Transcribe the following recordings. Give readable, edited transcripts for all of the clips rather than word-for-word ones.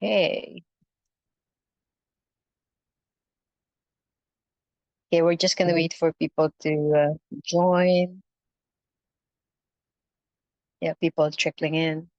Hey, okay, we're just gonna wait for people to join. Yeah, people trickling in.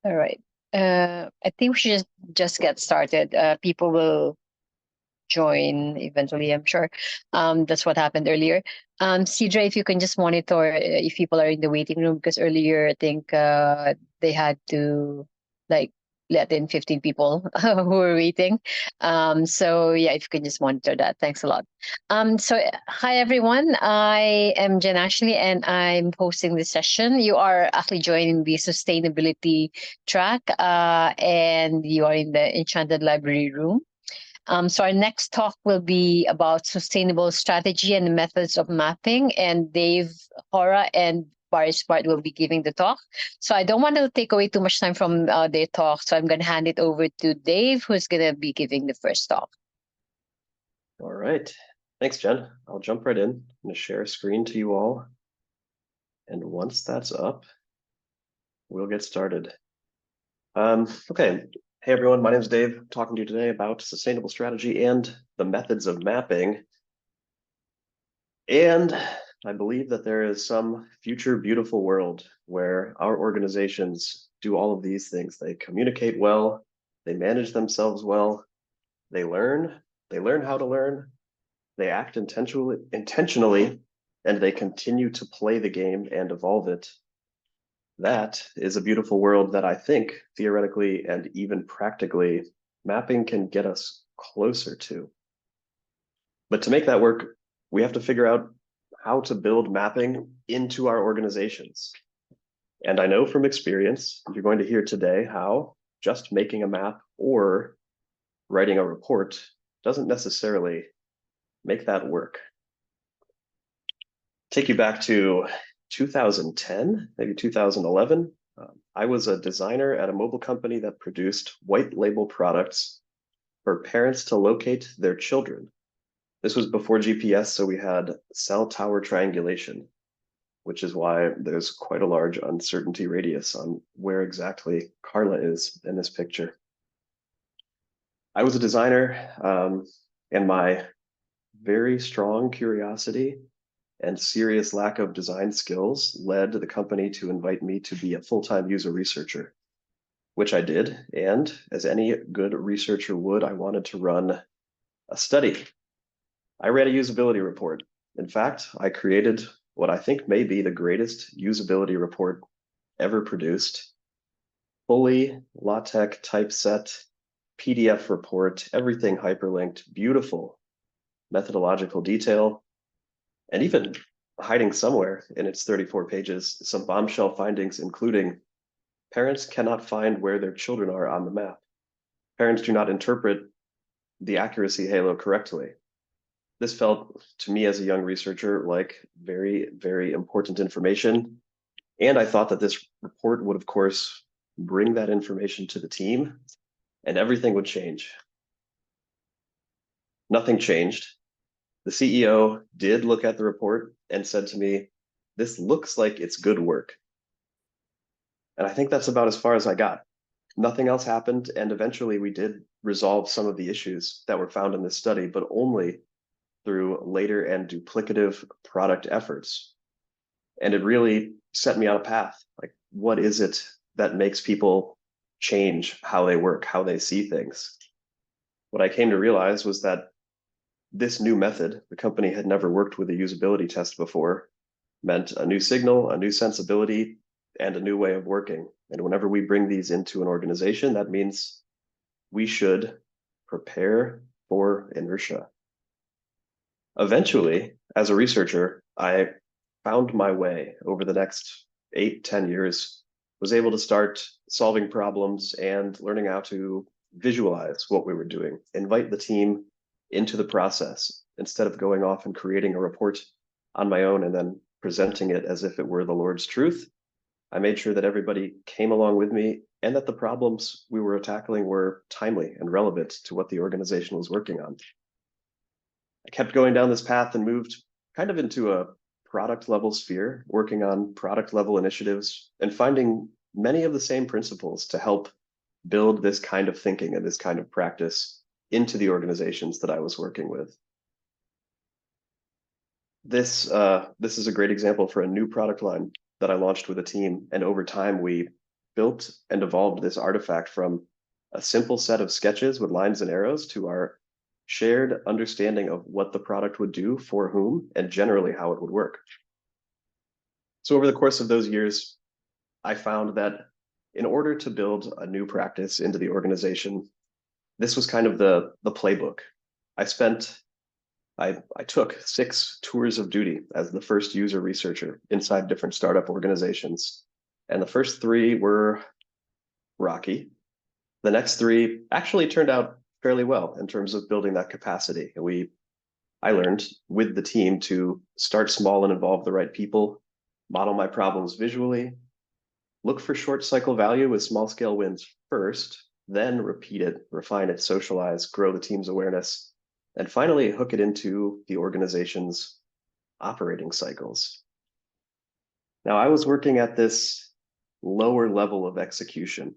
All right. I think we should just get started. People will join eventually, I'm sure. That's what happened earlier. Cedra, if you can just monitor if people are in the waiting room, because earlier I think they had to like let in 15 people who were waiting. So yeah, if you can just monitor that. Thanks a lot. Hi everyone. I am Jen Ashley and I'm hosting this session. You are actually joining the sustainability track and you are in the Enchanted Library room. So our next talk will be about sustainable strategy and methods of mapping, and Dave, Hora, and Barry Bart will be giving the talk. So I don't want to take away too much time from their talk, so I'm going to hand it over to Dave, who's going to be giving the first talk. All right. Thanks, Jen. I'll jump right in. I'm going to share a screen to you all. And once that's up, we'll get started. Okay. Hey, everyone. My name is Dave. I'm talking to you today about sustainable strategy and the methods of mapping. And I believe that there is some future beautiful world where our organizations do all of these things. They communicate well, they manage themselves well, they learn how to learn, they act intentionally, and they continue to play the game and evolve it. That is a beautiful world that I think theoretically and even practically mapping can get us closer to. But to make that work, we have to figure out how to build mapping into our organizations. And I know from experience, you're going to hear today how just making a map or writing a report doesn't necessarily make that work. Take you back to 2010, maybe 2011. I was a designer at a mobile company that produced white label products for parents to locate their children. This was before GPS, so we had cell tower triangulation, which is why there's quite a large uncertainty radius on where exactly Carla is in this picture. I was a designer, and my very strong curiosity and serious lack of design skills led the company to invite me to be a full-time user researcher, which I did. And as any good researcher would, I wanted to run a study. I ran a usability report. In fact, I created what I think may be the greatest usability report ever produced. Fully LaTeX typeset, PDF report, everything hyperlinked, beautiful methodological detail, and even hiding somewhere in its 34 pages, some bombshell findings, including parents cannot find where their children are on the map. Parents do not interpret the accuracy halo correctly. This felt to me as a young researcher like very, very important information. And I thought that this report would, of course, bring that information to the team and everything would change. Nothing changed. The CEO did look at the report and said to me, "This looks like it's good work." And I think that's about as far as I got. Nothing else happened. And eventually we did resolve some of the issues that were found in this study, but only through later and duplicative product efforts. And it really set me on a path. Like, what is it that makes people change how they work, how they see things? What I came to realize was that this new method, the company had never worked with a usability test before, meant a new signal, a new sensibility, and a new way of working. And whenever we bring these into an organization, that means we should prepare for inertia. Eventually, as a researcher, I found my way over the next 8, 10 years, was able to start solving problems and learning how to visualize what we were doing, invite the team into the process instead of going off and creating a report on my own and then presenting it as if it were the Lord's truth. I made sure that everybody came along with me and that the problems we were tackling were timely and relevant to what the organization was working on. I kept going down this path and moved kind of into a product level sphere, working on product level initiatives and finding many of the same principles to help build this kind of thinking and this kind of practice into the organizations that I was working with. This is a great example for a new product line that I launched with a team. And over time, we built and evolved this artifact from a simple set of sketches with lines and arrows to our shared understanding of what the product would do for whom and generally how it would work. So over the course of those years, I found that in order to build a new practice into the organization, this was kind of the playbook. I took 6 tours of duty as the first user researcher inside different startup organizations. And the first 3 were rocky. The next 3 actually turned out fairly well in terms of building that capacity. I learned with the team to start small and involve the right people, model my problems visually, look for short cycle value with small scale wins first, then repeat it, refine it, socialize, grow the team's awareness, and finally hook it into the organization's operating cycles. Now, I was working at this lower level of execution.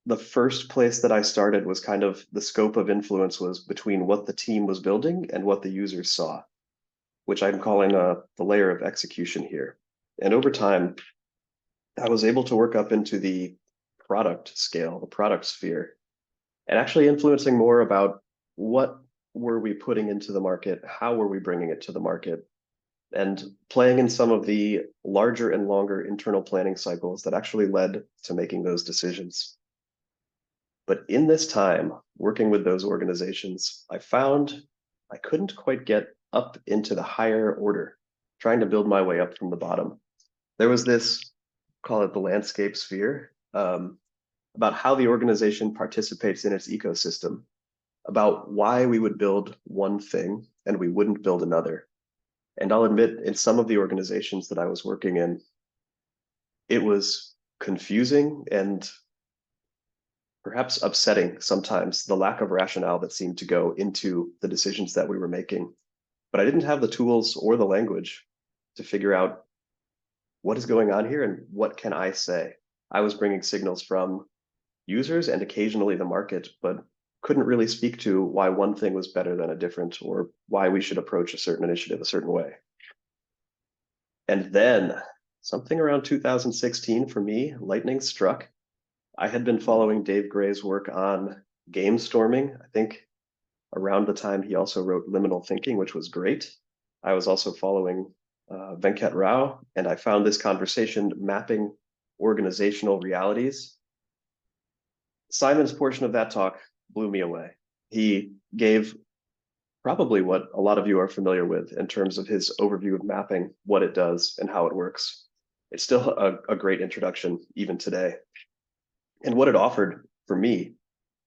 The first place that I started was kind of the scope of influence was between what the team was building and what the users saw, which I'm calling the layer of execution here. And over time, I was able to work up into the product scale, the product sphere, and actually influencing more about what were we putting into the market, how were we bringing it to the market, and playing in some of the larger and longer internal planning cycles that actually led to making those decisions. But in this time, working with those organizations, I found I couldn't quite get up into the higher order, trying to build my way up from the bottom. There was this, call it the landscape sphere, about how the organization participates in its ecosystem, about why we would build one thing and we wouldn't build another. And I'll admit, in some of the organizations that I was working in, it was confusing and perhaps upsetting sometimes, the lack of rationale that seemed to go into the decisions that we were making. But I didn't have the tools or the language to figure out what is going on here and what can I say. I was bringing signals from users and occasionally the market, but couldn't really speak to why one thing was better than a different or why we should approach a certain initiative a certain way. And then something around 2016 for me, lightning struck. I had been following Dave Gray's work on game storming. I think around the time he also wrote Liminal Thinking, which was great. I was also following Venkat Rao, and I found this conversation mapping organizational realities. Simon's portion of that talk blew me away. He gave probably what a lot of you are familiar with in terms of his overview of mapping, what it does and how it works. It's still a great introduction even today. And what it offered for me,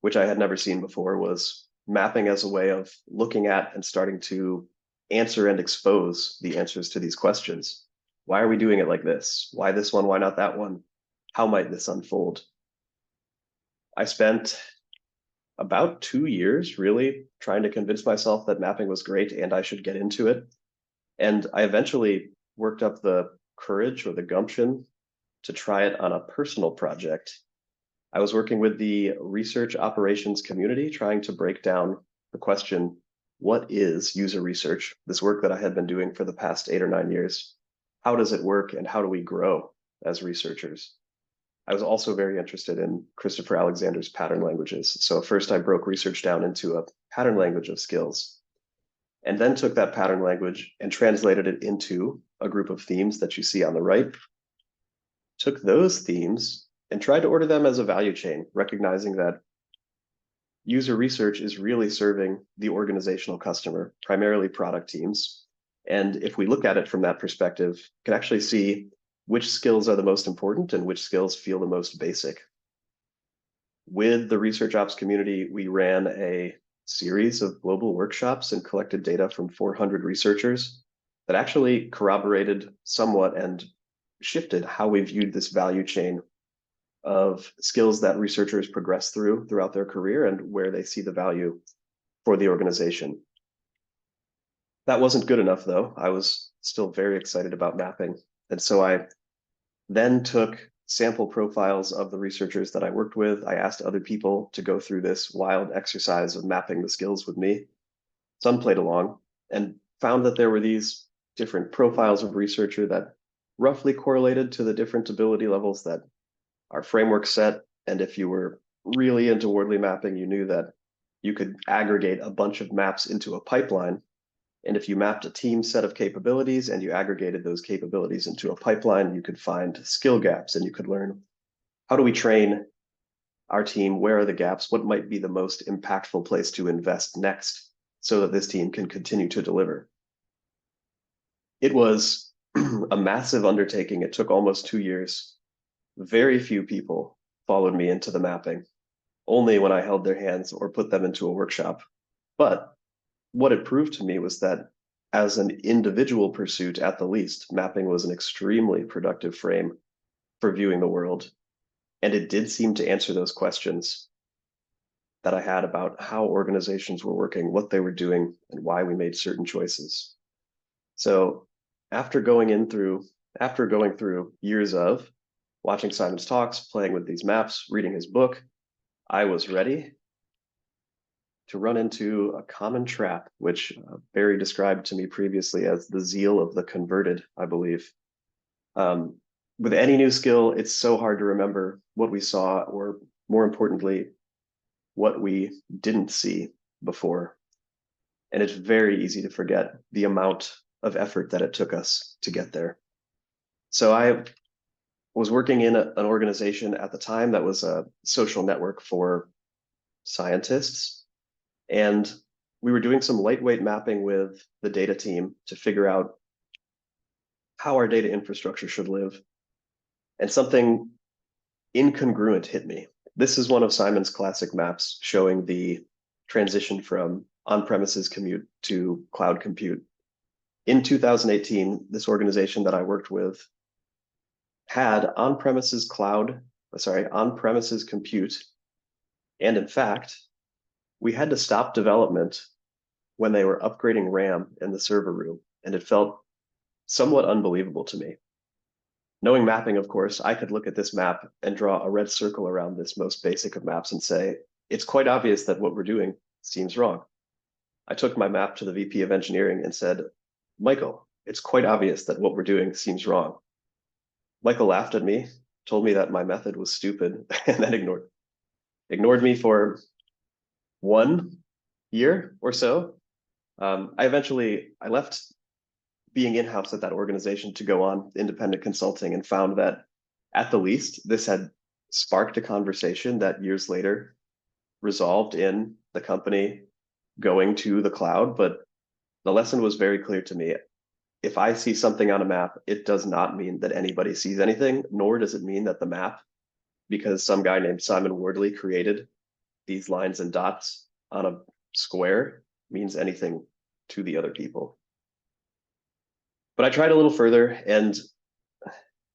which I had never seen before, was mapping as a way of looking at and starting to answer and expose the answers to these questions. Why are we doing it like this? Why this one? Why not that one? How might this unfold? I spent about 2 years really trying to convince myself that mapping was great and I should get into it. And I eventually worked up the courage or the gumption to try it on a personal project. I was working with the research operations community, trying to break down the question, what is user research? This work that I had been doing for the past 8 or 9 years. How does it work and how do we grow as researchers? I was also very interested in Christopher Alexander's pattern languages. So first I broke research down into a pattern language of skills, and then took that pattern language and translated it into a group of themes that you see on the right. Took those themes and tried to order them as a value chain, recognizing that user research is really serving the organizational customer, primarily product teams. And if we look at it from that perspective, can actually see which skills are the most important and which skills feel the most basic. With the research ops community, we ran a series of global workshops and collected data from 400 researchers that actually corroborated somewhat and shifted how we viewed this value chain of skills that researchers progress throughout their career and where they see the value for the organization. That wasn't good enough, though. I was still very excited about mapping. And so I then took sample profiles of the researchers that I worked with. I asked other people to go through this wild exercise of mapping the skills with me. Some played along and found that there were these different profiles of researcher that roughly correlated to the different ability levels that our framework set. And if you were really into Wordly mapping, you knew that you could aggregate a bunch of maps into a pipeline. And if you mapped a team set of capabilities and you aggregated those capabilities into a pipeline, you could find skill gaps and you could learn, how do we train our team? Where are the gaps? What might be the most impactful place to invest next so that this team can continue to deliver? It was a massive undertaking. It took almost 2 years. Very few people followed me into the mapping, only when I held their hands or put them into a workshop. But what it proved to me was that as an individual pursuit, at the least, mapping was an extremely productive frame for viewing the world. And it did seem to answer those questions that I had about how organizations were working, what they were doing, and why we made certain choices. So after going through years of watching Simon's talks, playing with these maps, reading his book, I was ready to run into a common trap, which Barry described to me previously as the zeal of the converted, I believe. With any new skill, it's so hard to remember what we saw, or more importantly, what we didn't see before. And it's very easy to forget the amount of effort that it took us to get there. So I was working in an organization at the time that was a social network for scientists. And we were doing some lightweight mapping with the data team to figure out how our data infrastructure should live. And something incongruent hit me. This is one of Simon's classic maps showing the transition from on-premises commute to cloud compute. In 2018, this organization that I worked with had on-premises compute. And in fact, we had to stop development when they were upgrading RAM in the server room. And it felt somewhat unbelievable to me. Knowing mapping, of course, I could look at this map and draw a red circle around this most basic of maps and say, it's quite obvious that what we're doing seems wrong. I took my map to the VP of engineering and said, Michael, it's quite obvious that what we're doing seems wrong. Michael laughed at me, told me that my method was stupid, and then ignored me for 1 year or so. I left being in-house at that organization to go on independent consulting and found that at the least, this had sparked a conversation that years later resolved in the company going to the cloud. But the lesson was very clear to me. If I see something on a map, it does not mean that anybody sees anything, nor does it mean that the map, because some guy named Simon Wardley created these lines and dots on a square, means anything to the other people. But I tried a little further, and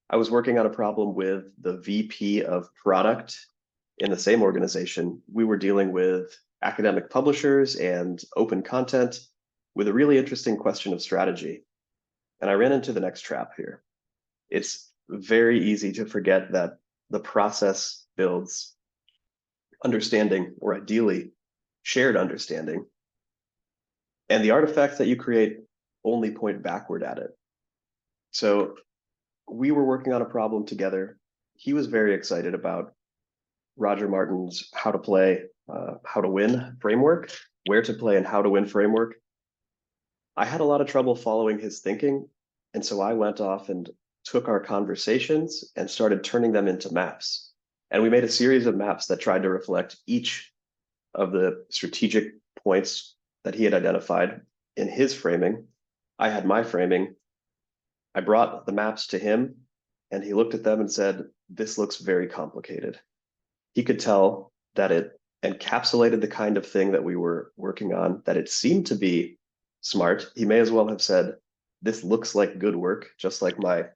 I was working on a problem with the VP of product in the same organization. We were dealing with academic publishers and open content with a really interesting question of strategy. And I ran into the next trap here. It's very easy to forget that the process builds understanding, or ideally shared understanding. And the artifacts that you create only point backward at it. So we were working on a problem together. He was very excited about Roger Martin's How to Play, How to Win framework, where to play and how to win framework. I had a lot of trouble following his thinking. And so I went off and took our conversations and started turning them into maps. And we made a series of maps that tried to reflect each of the strategic points that he had identified in his framing. I had my framing. I brought the maps to him, and he looked at them and said, "This looks very complicated." He could tell that it encapsulated the kind of thing that we were working on, that it seemed to be smart. He may as well have said, "This looks like good work," just like my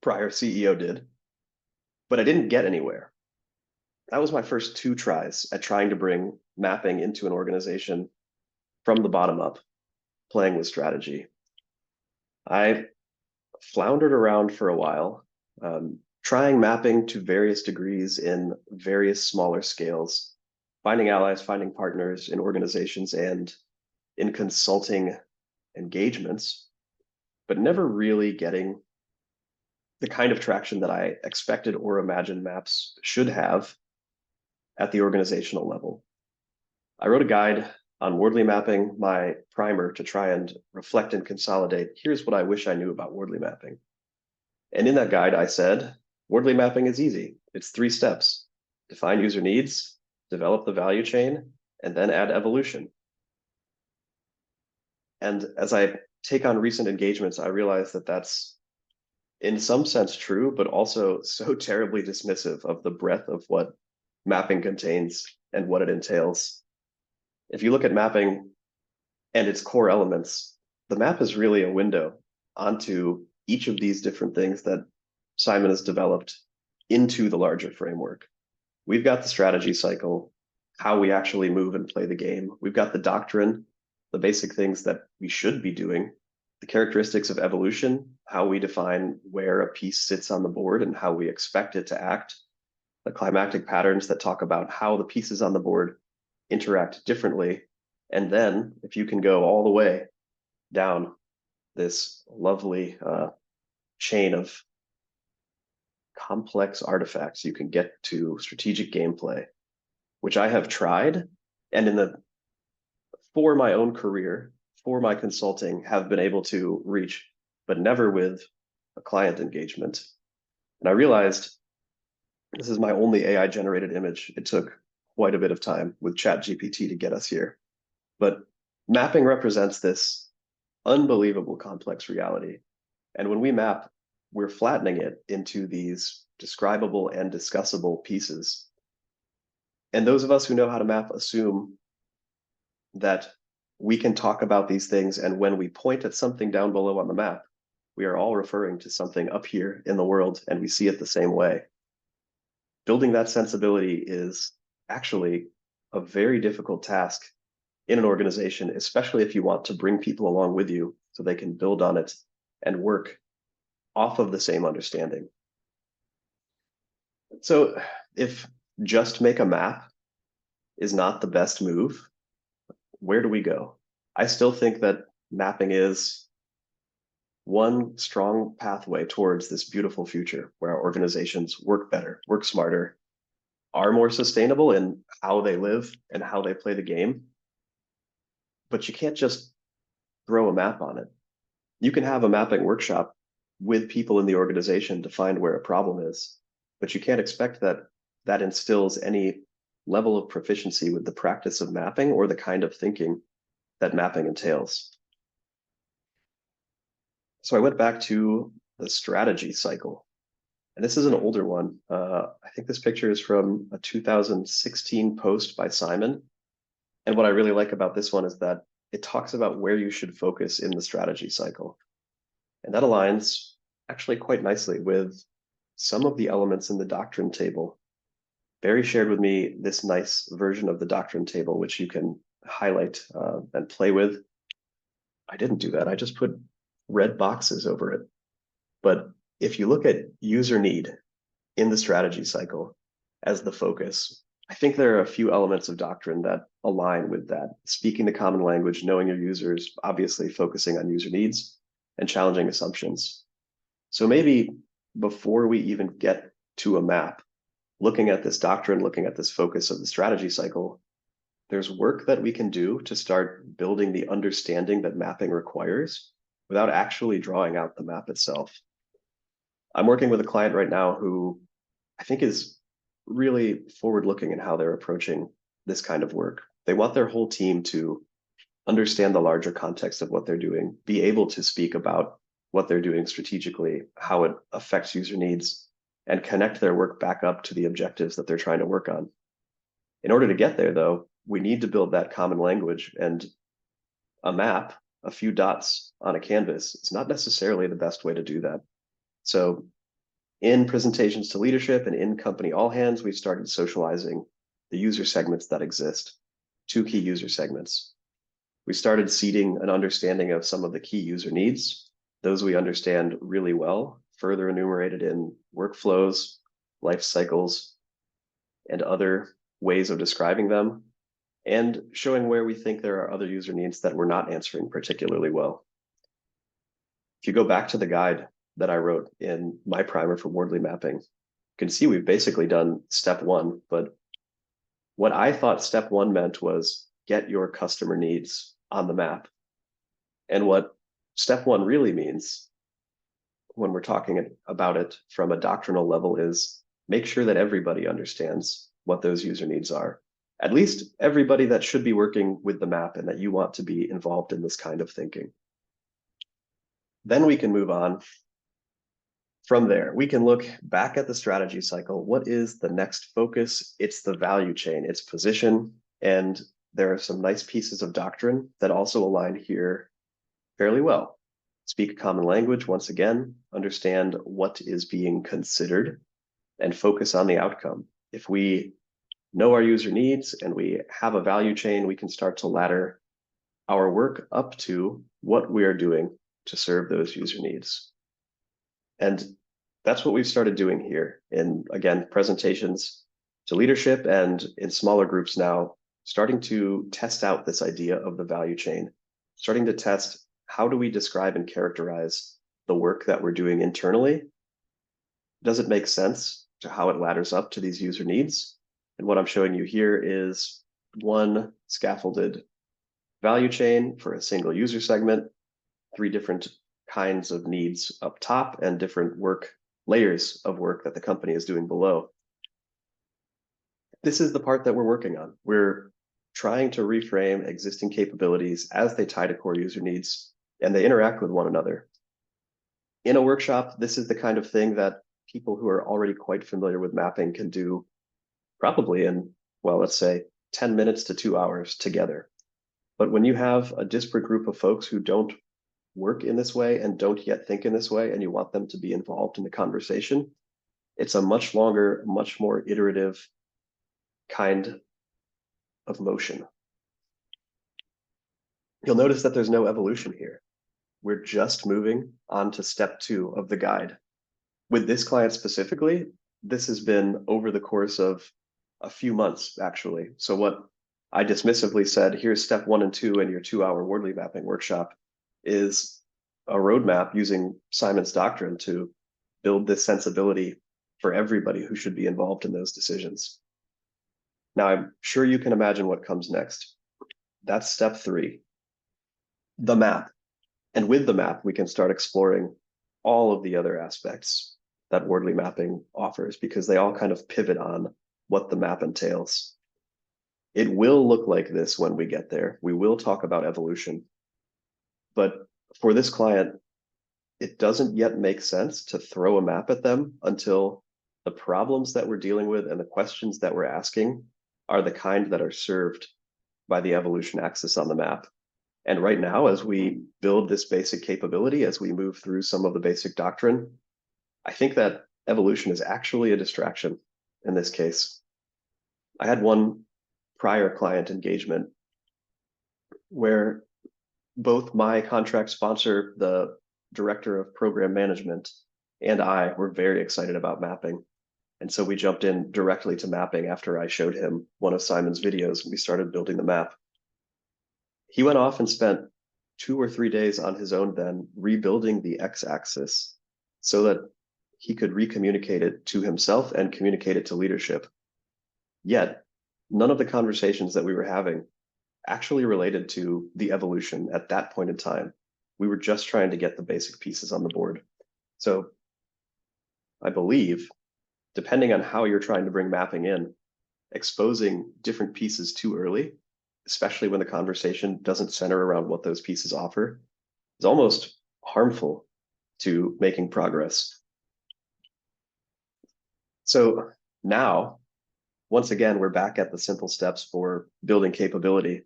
prior CEO did. But I didn't get anywhere. That was my first two tries at trying to bring mapping into an organization from the bottom up, playing with strategy. I floundered around for a while, trying mapping to various degrees in various smaller scales, finding allies, finding partners in organizations and in consulting engagements, but never really getting the kind of traction that I expected or imagined maps should have at the organizational level. I wrote a guide on Wordly mapping, my primer to try and reflect and consolidate. Here's what I wish I knew about Wordly mapping. And in that guide, I said, Wordly mapping is easy. It's 3 steps. Define user needs, develop the value chain, and then add evolution. And as I take on recent engagements, I realize that that's in some sense true, but also so terribly dismissive of the breadth of what mapping contains and what it entails. If you look at mapping and its core elements, the map is really a window onto each of these different things that Simon has developed into the larger framework. We've got the strategy cycle, how we actually move and play the game. We've got the doctrine, the basic things that we should be doing, the characteristics of evolution, how we define where a piece sits on the board and how we expect it to act, the climactic patterns that talk about how the pieces on the board interact differently. And then if you can go all the way down this lovely chain of complex artifacts, you can get to strategic gameplay, which I have tried, and for my own career, for my consulting, have been able to reach, but never with a client engagement. And I realized this is my only AI generated image. It took quite a bit of time with ChatGPT to get us here. But mapping represents this unbelievable complex reality. And when we map, we're flattening it into these describable and discussable pieces. And those of us who know how to map assume that we can talk about these things. And when we point at something down below on the map, we are all referring to something up here in the world, and we see it the same way. Building that sensibility is actually a very difficult task in an organization, especially if you want to bring people along with you so they can build on it and work off of the same understanding. So if just make a map is not the best move, where do we go? I still think that mapping is one strong pathway towards this beautiful future where our organizations work better, work smarter, are more sustainable in how they live and how they play the game. But you can't just throw a map on it. You can have a mapping workshop with people in the organization to find where a problem is, but you can't expect that that instills any level of proficiency with the practice of mapping or the kind of thinking that mapping entails. So I went back to the strategy cycle, and this is an older one. I think this picture is from a 2016 post by Simon. And what I really like about this one is that it talks about where you should focus in the strategy cycle. And that aligns actually quite nicely with some of the elements in the doctrine table. Barry shared with me this nice version of the doctrine table, which you can highlight and play with. I didn't do that. I just put red boxes over it. But if you look at user need in the strategy cycle as the focus, I think there are a few elements of doctrine that align with that. Speaking the common language, knowing your users, obviously focusing on user needs and challenging assumptions. So maybe before we even get to a map, looking at this doctrine, looking at this focus of the strategy cycle, there's work that we can do to start building the understanding that mapping requires without actually drawing out the map itself. I'm working with a client right now who I think is really forward-looking in how they're approaching this kind of work. They want their whole team to understand the larger context of what they're doing, be able to speak about what they're doing strategically, how it affects user needs, and connect their work back up to the objectives that they're trying to work on. In order to get there, though, we need to build that common language, and a map, a few dots on a canvas, is not necessarily the best way to do that. So in presentations to leadership and in company all hands, we've started socializing the user segments that exist, 2 key user segments. We started seeding an understanding of some of the key user needs. Those we understand really well, further enumerated in workflows, life cycles, and other ways of describing them, and showing where we think there are other user needs that we're not answering particularly well. If you go back to the guide that I wrote in my primer for Wardley mapping, you can see we've basically done step 1, but what I thought step 1 meant was get your customer needs on the map. And what step 1 really means when we're talking about it from a doctrinal level is make sure that everybody understands what those user needs are. At least everybody that should be working with the map and that you want to be involved in this kind of thinking. Then we can move on. From there, we can look back at the strategy cycle. What is the next focus? It's the value chain, its position, and there are some nice pieces of doctrine that also align here fairly well. Speak a common language, once again, understand what is being considered, and focus on the outcome. If we know our user needs and we have a value chain, we can start to ladder our work up to what we are doing to serve those user needs. And that's what we've started doing here in, again, presentations to leadership and in smaller groups now, starting to test out this idea of the value chain, starting to test how do we describe and characterize the work that we're doing internally? Does it make sense to how it ladders up to these user needs? And what I'm showing you here is one scaffolded value chain for a single user segment, 3 different kinds of needs up top and different work layers of work that the company is doing below. This is the part that we're working on. We're trying to reframe existing capabilities as they tie to core user needs and they interact with one another. In a workshop, this is the kind of thing that people who are already quite familiar with mapping can do probably in, well, let's say 10 minutes to 2 hours together. But when you have a disparate group of folks who don't work in this way and don't yet think in this way, and you want them to be involved in the conversation, it's a much longer, much more iterative kind of motion. You'll notice that there's no evolution here. We're just moving on to step 2 of the guide. With this client specifically, this has been over the course of a few months, actually. So what I dismissively said, here's step 1 and 2 in your 2-hour Wardley mapping workshop, is a roadmap using Simon's doctrine to build this sensibility for everybody who should be involved in those decisions. Now, I'm sure you can imagine what comes next. That's step 3, the map. And with the map, we can start exploring all of the other aspects that Wardley mapping offers because they all kind of pivot on what the map entails. It will look like this when we get there. We will talk about evolution. But for this client, it doesn't yet make sense to throw a map at them until the problems that we're dealing with and the questions that we're asking are the kind that are served by the evolution axis on the map. And right now, as we build this basic capability, as we move through some of the basic doctrine, I think that evolution is actually a distraction in this case. I had one prior client engagement where both my contract sponsor, the director of program management, and I were very excited about mapping. And so we jumped in directly to mapping after I showed him one of Simon's videos and we started building the map. He went off and spent 2 or 3 days on his own then rebuilding the x-axis so that he could recommunicate it to himself and communicate it to leadership. Yet, none of the conversations that we were having actually related to the evolution at that point in time. We were just trying to get the basic pieces on the board. So I believe depending on how you're trying to bring mapping in, exposing different pieces too early, especially when the conversation doesn't center around what those pieces offer, is almost harmful to making progress. So now, once again, we're back at the simple steps for building capability,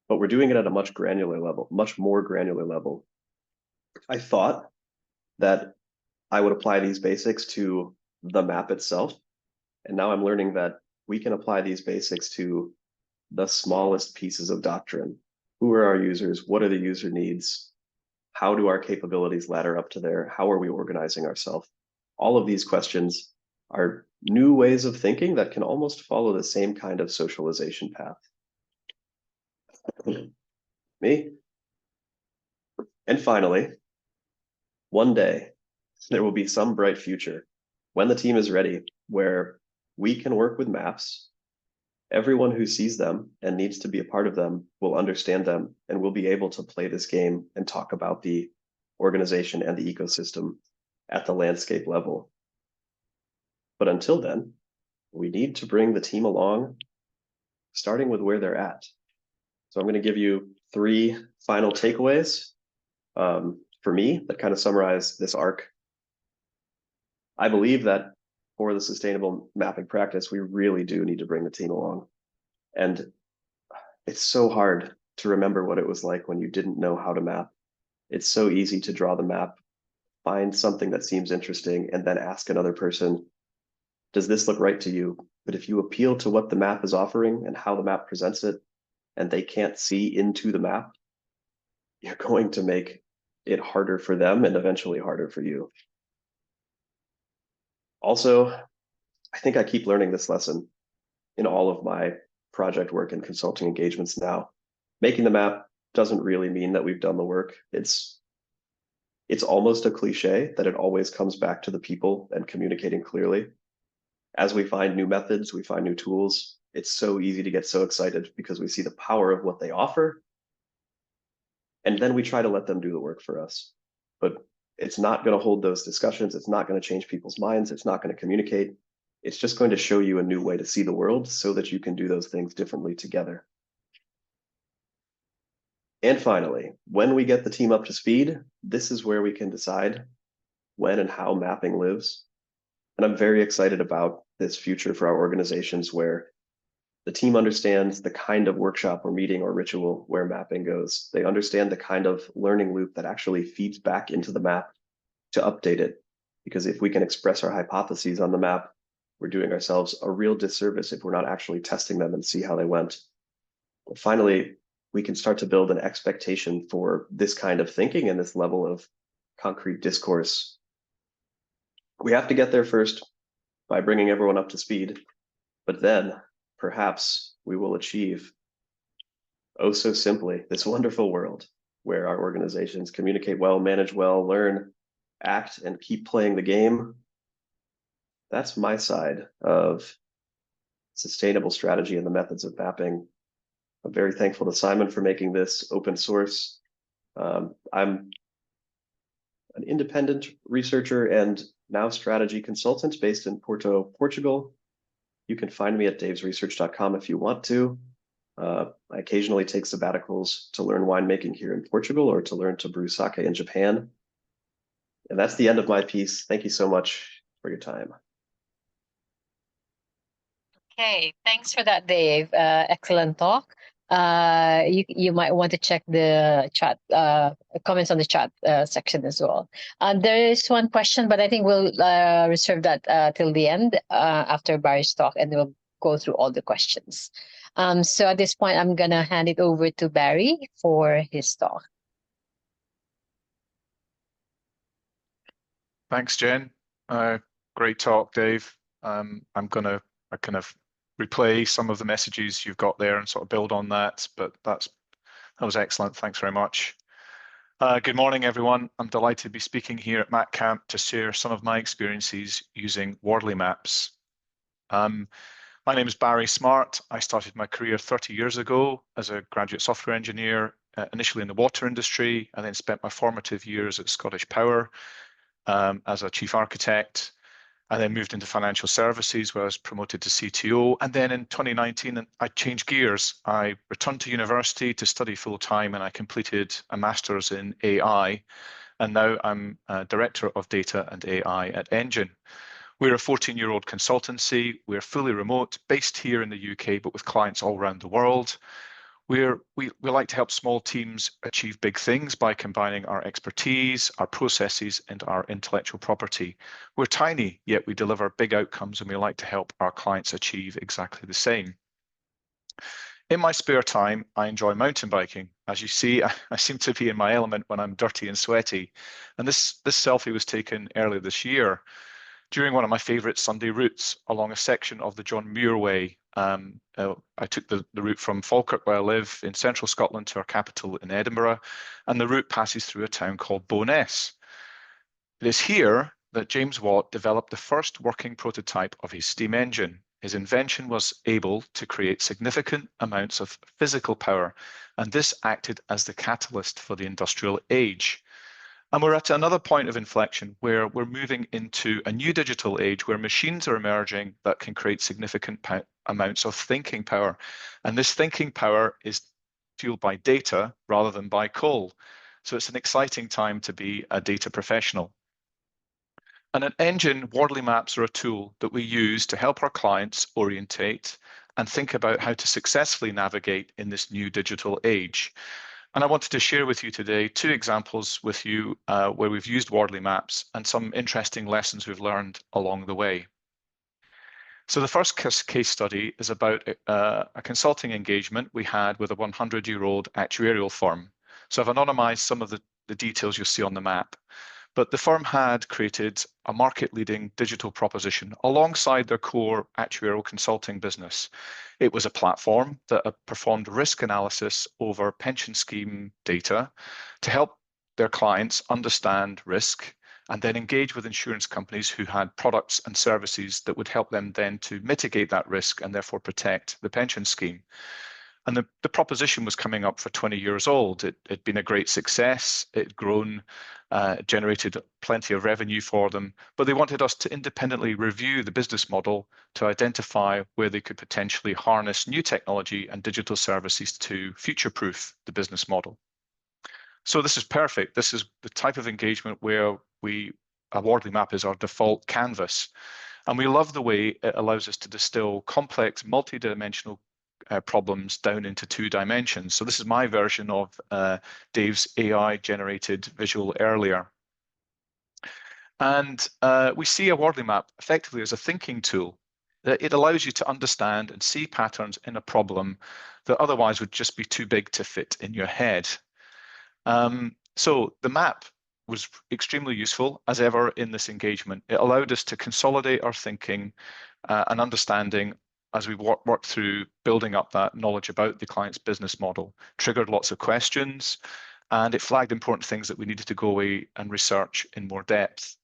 but we're doing it at a much granular level, much more granular level. I thought that I would apply these basics to the map itself. And now I'm learning that we can apply these basics to the smallest pieces of doctrine. Who are our users? What are the user needs? How do our capabilities ladder up to there? How are we organizing ourselves? All of these questions are new ways of thinking that can almost follow the same kind of socialization path. Me? And finally, one day, there will be some bright future when the team is ready where we can work with maps. Everyone who sees them and needs to be a part of them will understand them and will be able to play this game and talk about the organization and the ecosystem at the landscape level. But until then, we need to bring the team along, starting with where they're at. So I'm going to give you 3 final takeaways for me that kind of summarize this arc. I believe that for the sustainable mapping practice, we really do need to bring the team along. And it's so hard to remember what it was like when you didn't know how to map. It's so easy to draw the map, find something that seems interesting, and then ask another person, does this look right to you? But if you appeal to what the map is offering and how the map presents it, and they can't see into the map, you're going to make it harder for them and eventually harder for you. Also, I think I keep learning this lesson in all of my project work and consulting engagements now. Making the map doesn't really mean that we've done the work. It's almost a cliche that it always comes back to the people and communicating clearly. As we find new methods, we find new tools. It's so easy to get so excited because we see the power of what they offer. And then we try to let them do the work for us. But it's not going to hold those discussions. It's not going to change people's minds. It's not going to communicate. It's just going to show you a new way to see the world so that you can do those things differently together. And finally, when we get the team up to speed, this is where we can decide when and how mapping lives. And I'm very excited about this future for our organizations where the team understands the kind of workshop or meeting or ritual where mapping goes. They understand the kind of learning loop that actually feeds back into the map to update it. Because if we can express our hypotheses on the map, we're doing ourselves a real disservice if we're not actually testing them and see how they went. Finally, we can start to build an expectation for this kind of thinking and this level of concrete discourse. We have to get there first by bringing everyone up to speed, but then perhaps we will achieve, oh so simply, this wonderful world where our organizations communicate well, manage well, learn, act, and keep playing the game. That's my side of sustainable strategy and the methods of mapping. I'm very thankful to Simon for making this open source. I'm an independent researcher and now strategy consultant based in Porto, Portugal. You can find me at davesresearch.com if you want to. I occasionally take sabbaticals to learn winemaking here in Portugal or to learn to brew sake in Japan. And that's the end of my piece. Thank you so much for your time. Okay, thanks for that, Dave. Excellent talk. You might want to check the chat comments on the chat section as well. There is one question, but I think we'll reserve that till the end after Barry's talk, and we'll go through all the questions. So at this point, I'm gonna hand it over to Barry for his talk. Thanks, Jen. Great talk, Dave. I'm gonna kind of replay some of the messages you've got there and sort of build on that, but that was excellent. Thanks very much. Good morning, everyone. I'm delighted to be speaking here at MatCamp to share some of my experiences using Wordly maps. My name is Barry Smart. I started my career 30 years ago as a graduate software engineer, initially in the water industry, and then spent my formative years at Scottish Power as a chief architect. I then moved into financial services where I was promoted to CTO. And then in 2019, I changed gears. I returned to university to study full time and I completed a master's in AI. And now I'm Director of Data and AI at Engine. We're a 14-year-old consultancy. We're fully remote, based here in the UK, but with clients all around the world. We like to help small teams achieve big things by combining our expertise, our processes, and our intellectual property. We're tiny, yet we deliver big outcomes, and we like to help our clients achieve exactly the same. In my spare time, I enjoy mountain biking. As you see, I seem to be in my element when I'm dirty and sweaty. And this selfie was taken earlier this year during one of my favourite Sunday routes along a section of the John Muir Way. I took the route from Falkirk, where I live, in central Scotland to our capital in Edinburgh, and the route passes through a town called Bo'ness. It is here that James Watt developed the first working prototype of his steam engine. His invention was able to create significant amounts of physical power, and this acted as the catalyst for the industrial age. And we're at another point of inflection where we're moving into a new digital age where machines are emerging that can create significant amounts of thinking power. And this thinking power is fueled by data rather than by coal. So it's an exciting time to be a data professional. And at Engine, Wardley Maps are a tool that we use to help our clients orientate and think about how to successfully navigate in this new digital age. And I wanted to share with you today 2 examples with you where we've used Wardley Maps and some interesting lessons we've learned along the way. So the first case study is about a consulting engagement we had with a 100-year-old actuarial firm. So I've anonymized some of the details you'll see on the map. But the firm had created a market-leading digital proposition alongside their core actuarial consulting business. It was a platform that performed risk analysis over pension scheme data to help their clients understand risk and then engage with insurance companies who had products and services that would help them then to mitigate that risk and therefore protect the pension scheme. And the proposition was coming up for 20 years old. It'd been a great success. It'd grown, generated plenty of revenue for them, but they wanted us to independently review the business model to identify where they could potentially harness new technology and digital services to future-proof the business model. So this is perfect. This is the type of engagement where a Wardley Map is our default canvas. And we love the way it allows us to distill complex, multi-dimensional problems down into 2 dimensions. So this is my version of Dave's AI-generated visual earlier. And we see a Wardley Map effectively as a thinking tool. That it allows you to understand and see patterns in a problem that otherwise would just be too big to fit in your head. So the map was extremely useful as ever in this engagement. It allowed us to consolidate our thinking and understanding as we worked through building up that knowledge about the client's business model, triggered lots of questions, and it flagged important things that we needed to go away and research in more depth.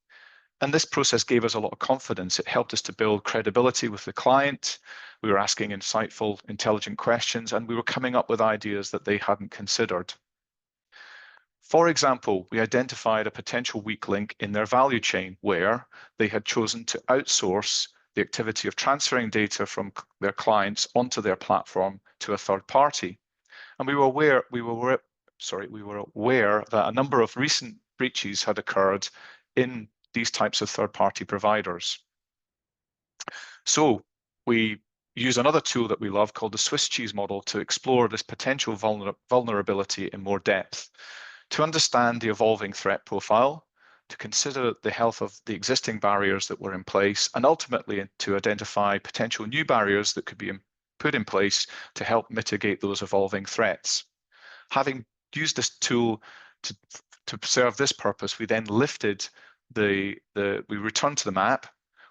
And this process gave us a lot of confidence. It helped us to build credibility with the client. We were asking insightful, intelligent questions, and we were coming up with ideas that they hadn't considered. For example, we identified a potential weak link in their value chain where they had chosen to outsource the activity of transferring data from their clients onto their platform to a third party. And we were aware that a number of recent breaches had occurred in these types of third-party providers. So we use another tool that we love called the Swiss cheese model to explore this potential vulnerability in more depth, to understand the evolving threat profile, to consider the health of the existing barriers that were in place, and ultimately to identify potential new barriers that could be put in place to help mitigate those evolving threats. Having used this tool to serve this purpose, we then lifted we returned to the map,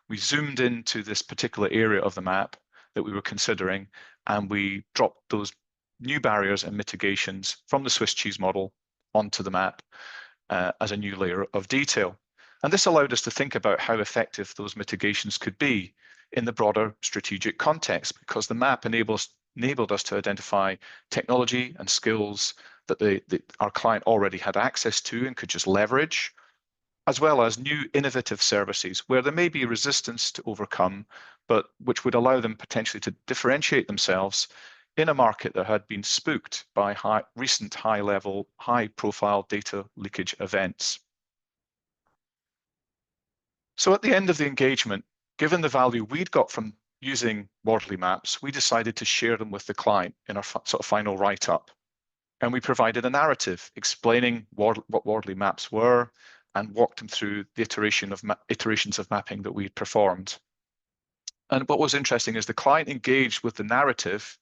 we zoomed into this particular area of the map that we were considering, and we dropped those new barriers and mitigations from the Swiss cheese model onto the map as a new layer of detail. And this allowed us to think about how effective those mitigations could be in the broader strategic context, because the map enabled us to identify technology and skills that our client already had access to and could just leverage, as well as new innovative services where there may be resistance to overcome, but which would allow them potentially to differentiate themselves in a market that had been spooked by recent high-level, high-profile data leakage events. So at the end of the engagement, given the value we'd got from using Wardley maps, we decided to share them with the client in our sort of final write-up. And we provided a narrative explaining what Wardley maps were and walked them through the iterations of mapping that we'd performed. And what was interesting is the client engaged with the narrative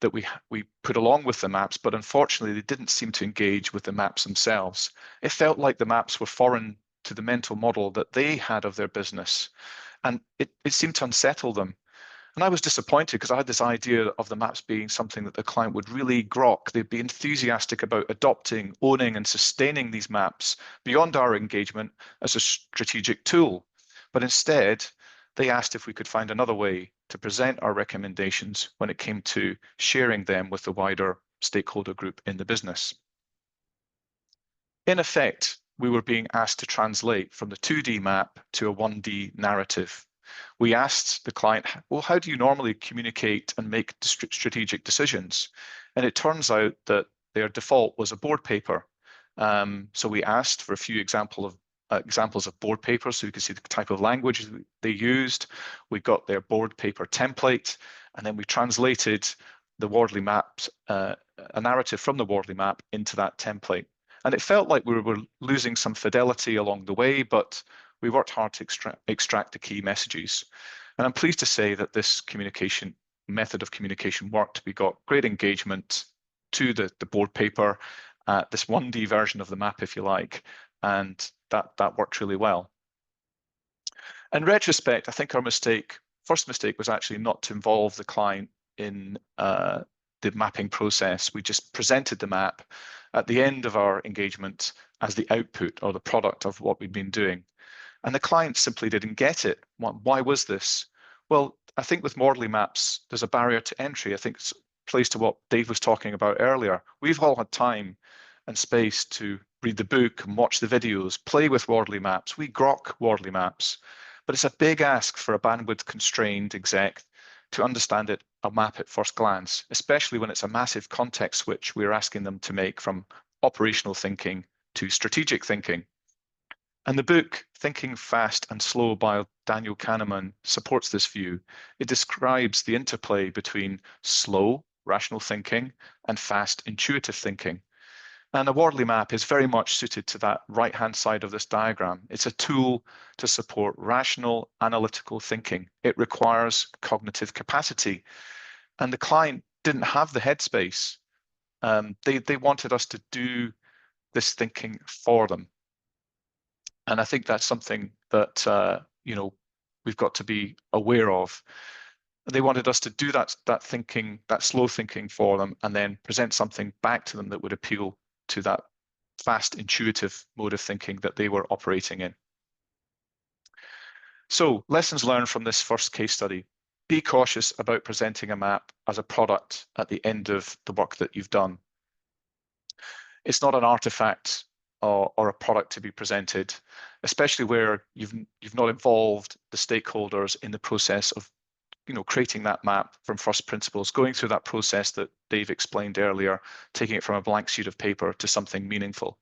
that we put along with the maps, but unfortunately they didn't seem to engage with the maps themselves. It felt like the maps were foreign to the mental model that they had of their business, and it seemed to unsettle them. And I was disappointed because I had this idea of the maps being something that the client would really grok. They'd be enthusiastic about adopting, owning, and sustaining these maps beyond our engagement as a strategic tool. But instead, they asked if we could find another way to present our recommendations when it came to sharing them with the wider stakeholder group in the business. In effect, we were being asked to translate from the 2D map to a 1D narrative. We asked the client, well, how do you normally communicate and make strategic decisions? And it turns out that their default was a board paper. So we asked for a few examples of board paper so you could see the type of language they used. We got their board paper template, and then we translated the Wardley maps, a narrative from the Wardley map into that template. And it felt like we were losing some fidelity along the way, but we worked hard to extract the key messages. And I'm pleased to say that this method of communication worked. We got great engagement to the board paper, this 1D version of the map, if you like, and that worked really well. In retrospect, I think our first mistake was actually not to involve the client in the mapping process. We just presented the map at the end of our engagement as the output or the product of what we'd been doing. And the client simply didn't get it. Why was this? Well, I think with Wardley maps, there's a barrier to entry. I think it plays to what Dave was talking about earlier. We've all had time and space to read the book and watch the videos, play with Wardley maps. We grok Wardley maps, but it's a big ask for a bandwidth-constrained exec to understand a map at first glance, especially when it's a massive context switch we're asking them to make from operational thinking to strategic thinking. And the book, Thinking Fast and Slow by Daniel Kahneman, supports this view. It describes the interplay between slow, rational thinking and fast, intuitive thinking. And a Wardley map is very much suited to that right-hand side of this diagram. It's a tool to support rational, analytical thinking. It requires cognitive capacity. And the client didn't have the headspace. They wanted us to do this thinking for them. And I think that's something that we've got to be aware of. They wanted us to do that thinking, that slow thinking for them, and then present something back to them that would appeal to that fast, intuitive mode of thinking that they were operating in. So, lessons learned from this first case study. Be cautious about presenting a map as a product at the end of the work that you've done. It's not an artifact or a product to be presented, especially where you've not involved the stakeholders in the process of creating that map from first principles, going through that process that Dave explained earlier, taking it from a blank sheet of paper to something meaningful.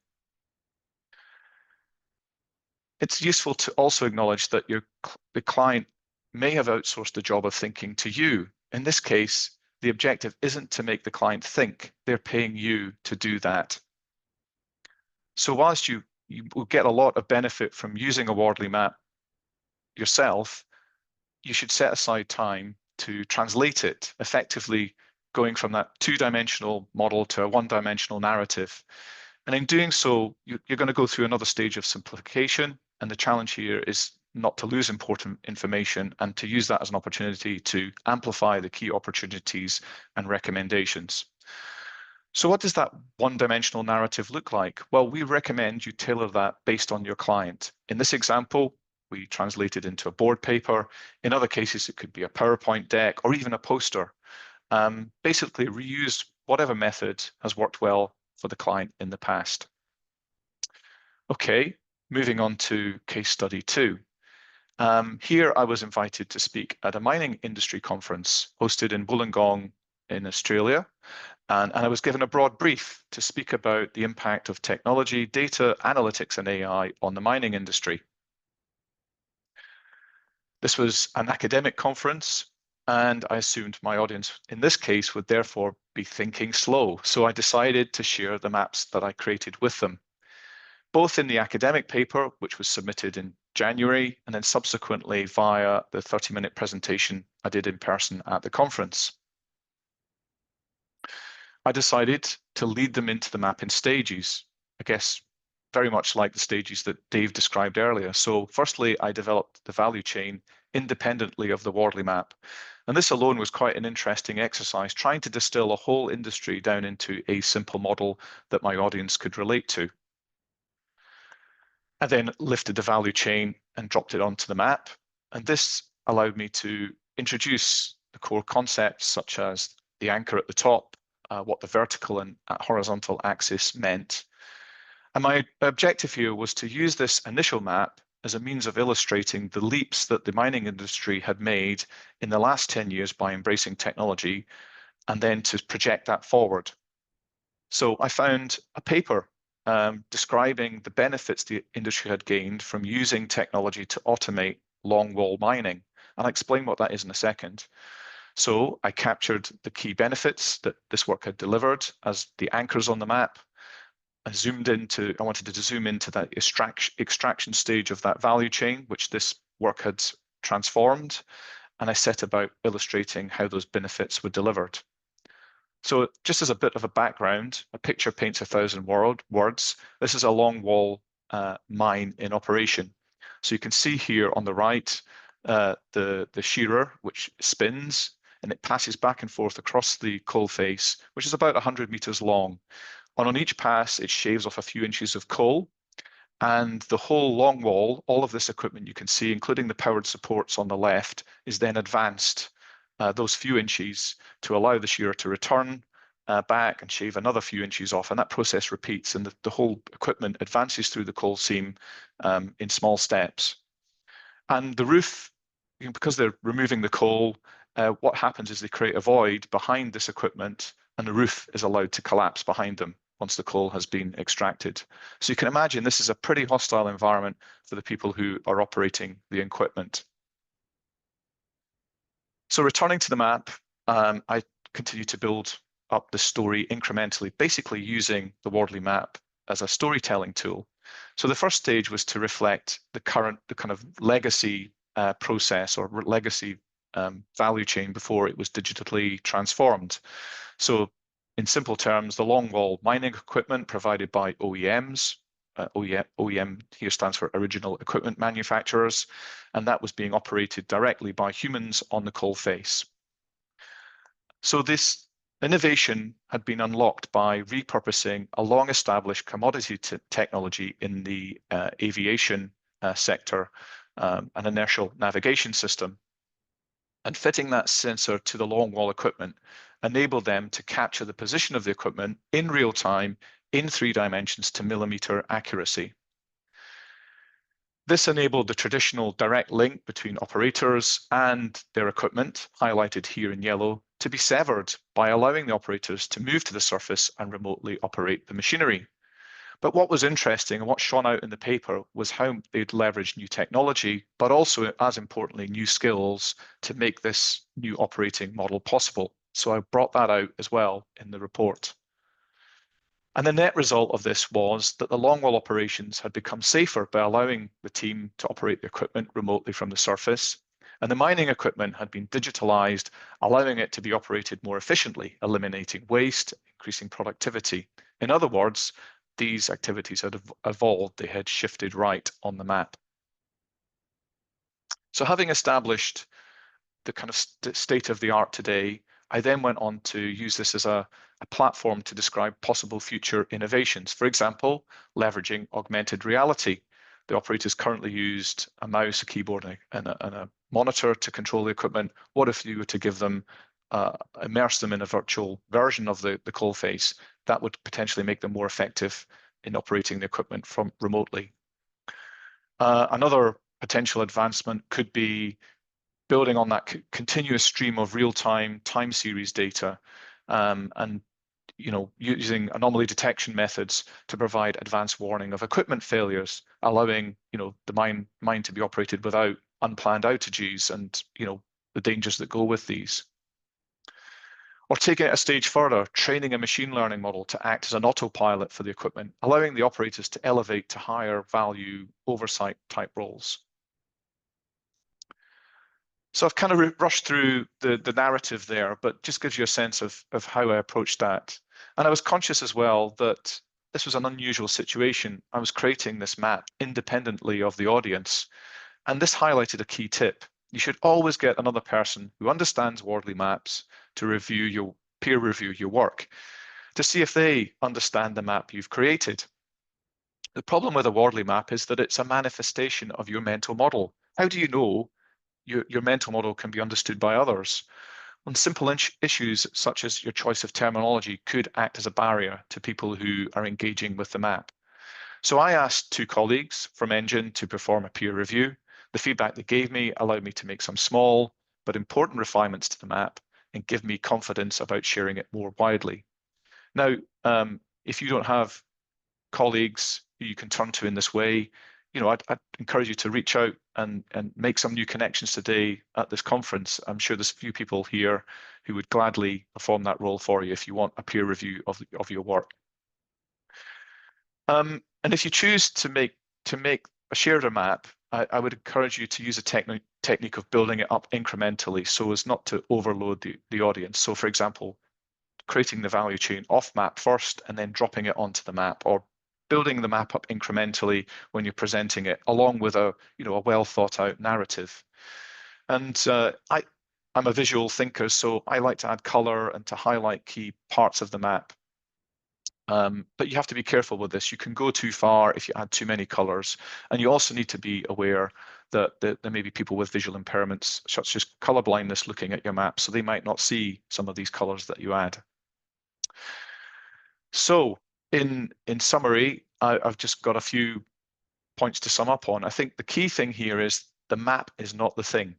It's useful to also acknowledge that the client may have outsourced the job of thinking to you. In this case, the objective isn't to make the client think, they're paying you to do that. So whilst you will get a lot of benefit from using a Wardley map yourself, you should set aside time to translate it, effectively going from that two-dimensional model to a one-dimensional narrative. And in doing so, you're going to go through another stage of simplification. And the challenge here is not to lose important information and to use that as an opportunity to amplify the key opportunities and recommendations. So what does that one-dimensional narrative look like? Well, we recommend you tailor that based on your client. In this example, we translated into a board paper. In other cases, it could be a PowerPoint deck or even a poster. Basically, reuse whatever method has worked well for the client in the past. Okay, moving on to case study 2. Here I was invited to speak at a mining industry conference hosted in Wollongong in Australia. And I was given a broad brief to speak about the impact of technology, data, analytics, and AI on the mining industry. This was an academic conference, and I assumed my audience in this case would therefore be thinking slow. So I decided to share the maps that I created with them, both in the academic paper, which was submitted in January, and then subsequently via the 30-minute presentation I did in person at the conference. I decided to lead them into the map in stages, I guess very much like the stages that Dave described earlier. So firstly, I developed the value chain independently of the Wardley map. And this alone was quite an interesting exercise, trying to distill a whole industry down into a simple model that my audience could relate to. I then lifted the value chain and dropped it onto the map. And this allowed me to introduce the core concepts such as the anchor at the top, what the vertical and horizontal axis meant. And my objective here was to use this initial map as a means of illustrating the leaps that the mining industry had made in the last 10 years by embracing technology, and then to project that forward. So I found a paper describing the benefits the industry had gained from using technology to automate longwall mining. I'll explain what that is in a second. So I captured the key benefits that this work had delivered as the anchors on the map. I wanted to zoom into that extraction stage of that value chain, which this work had transformed. And I set about illustrating how those benefits were delivered. So just as a bit of a background, a picture paints 1,000 words. This is a longwall mine in operation. So you can see here on the right, the shearer, which spins, and it passes back and forth across the coal face, which is about 100 meters long. And on each pass, it shaves off a few inches of coal. And the whole long wall, all of this equipment you can see, including the powered supports on the left, is then advanced those few inches to allow the shearer to return back and shave another few inches off. And that process repeats, and the whole equipment advances through the coal seam in small steps. And the roof, because they're removing the coal, what happens is they create a void behind this equipment, and the roof is allowed to collapse behind them once the coal has been extracted. So you can imagine this is a pretty hostile environment for the people who are operating the equipment. So returning to the map, I continue to build up the story incrementally, basically using the Wardley map as a storytelling tool. So the first stage was to reflect the kind of legacy process or legacy value chain before it was digitally transformed. So in simple terms, the longwall mining equipment provided by OEMs, OEM here stands for original equipment manufacturers, and that was being operated directly by humans on the coal face. So this innovation had been unlocked by repurposing a long-established commodity technology in the aviation sector, an inertial navigation system, and fitting that sensor to the longwall equipment enabled them to capture the position of the equipment in real time in 3 dimensions to millimeter accuracy. This enabled the traditional direct link between operators and their equipment, highlighted here in yellow, to be severed by allowing the operators to move to the surface and remotely operate the machinery. But what was interesting and what shone out in the paper was how they'd leveraged new technology, but also, as importantly, new skills to make this new operating model possible. So I brought that out as well in the report. And the net result of this was that the longwall operations had become safer by allowing the team to operate the equipment remotely from the surface. And the mining equipment had been digitalized, allowing it to be operated more efficiently, eliminating waste, increasing productivity. In other words, these activities had evolved, they had shifted right on the map. So having established the kind of state of the art today, I then went on to use this as a platform to describe possible future innovations. For example, leveraging augmented reality. The operators currently used a mouse, a keyboard, and a monitor to control the equipment. What if you were to give them, immerse them in a virtual version of the coal face? That would potentially make them more effective in operating the equipment from remotely. Another potential advancement could be building on that continuous stream of real-time time series data, and using anomaly detection methods to provide advanced warning of equipment failures, allowing the mine to be operated without unplanned outages and the dangers that go with these. Or taking it a stage further, training a machine learning model to act as an autopilot for the equipment, allowing the operators to elevate to higher value oversight type roles. So I've kind of rushed through the narrative there, but just gives you a sense of how I approached that. And I was conscious as well that this was an unusual situation. I was creating this map independently of the audience, and this highlighted a key tip. You should always get another person who understands Wardley maps to peer review your work, to see if they understand the map you've created. The problem with a Wardley map is that it's a manifestation of your mental model. How do you know your mental model can be understood by others? On simple issues such as your choice of terminology could act as a barrier to people who are engaging with the map. So I asked 2 colleagues from Engine to perform a peer review. The feedback they gave me allowed me to make some small but important refinements to the map and give me confidence about sharing it more widely. Now, if you don't have colleagues who you can turn to in this way, I'd encourage you to reach out and make some new connections today at this conference. I'm sure there's a few people here who would gladly perform that role for you if you want a peer review of your work. And if you choose to make a shared map, I would encourage you to use a technique of building it up incrementally so as not to overload the audience. So for example, creating the value chain off map first and then dropping it onto the map, or building the map up incrementally when you're presenting it, along with a well thought out narrative. And I'm a visual thinker, so I like to add color and to highlight key parts of the map. But you have to be careful with this. You can go too far if you add too many colors. And you also need to be aware that there may be people with visual impairments, such as color blindness, looking at your map, so they might not see some of these colors that you add. So in summary, I've just got a few points to sum up on. I think the key thing here is the map is not the thing.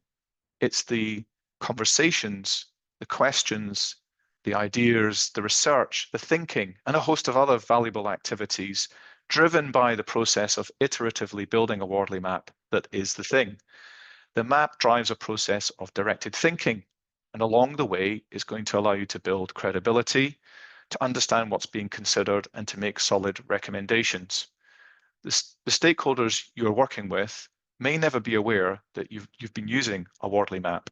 It's the conversations, the questions, the ideas, the research, the thinking, and a host of other valuable activities driven by the process of iteratively building a Wardley map that is the thing. The map drives a process of directed thinking, and along the way is going to allow you to build credibility, to understand what's being considered, and to make solid recommendations. The stakeholders you're working with may never be aware that you've been using a Wardley map.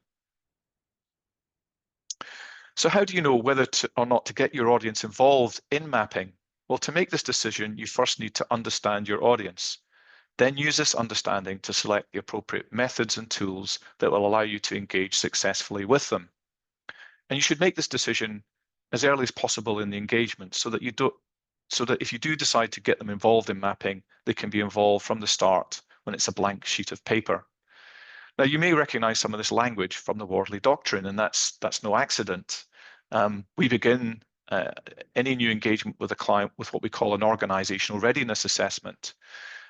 So how do you know whether or not to get your audience involved in mapping? Well, to make this decision, you first need to understand your audience. Then use this understanding to select the appropriate methods and tools that will allow you to engage successfully with them. And you should make this decision as early as possible in the engagement so that if you do decide to get them involved in mapping, they can be involved from the start when it's a blank sheet of paper. Now, you may recognize some of this language from the Wardley Doctrine, and that's no accident. We begin any new engagement with a client with what we call an organizational readiness assessment.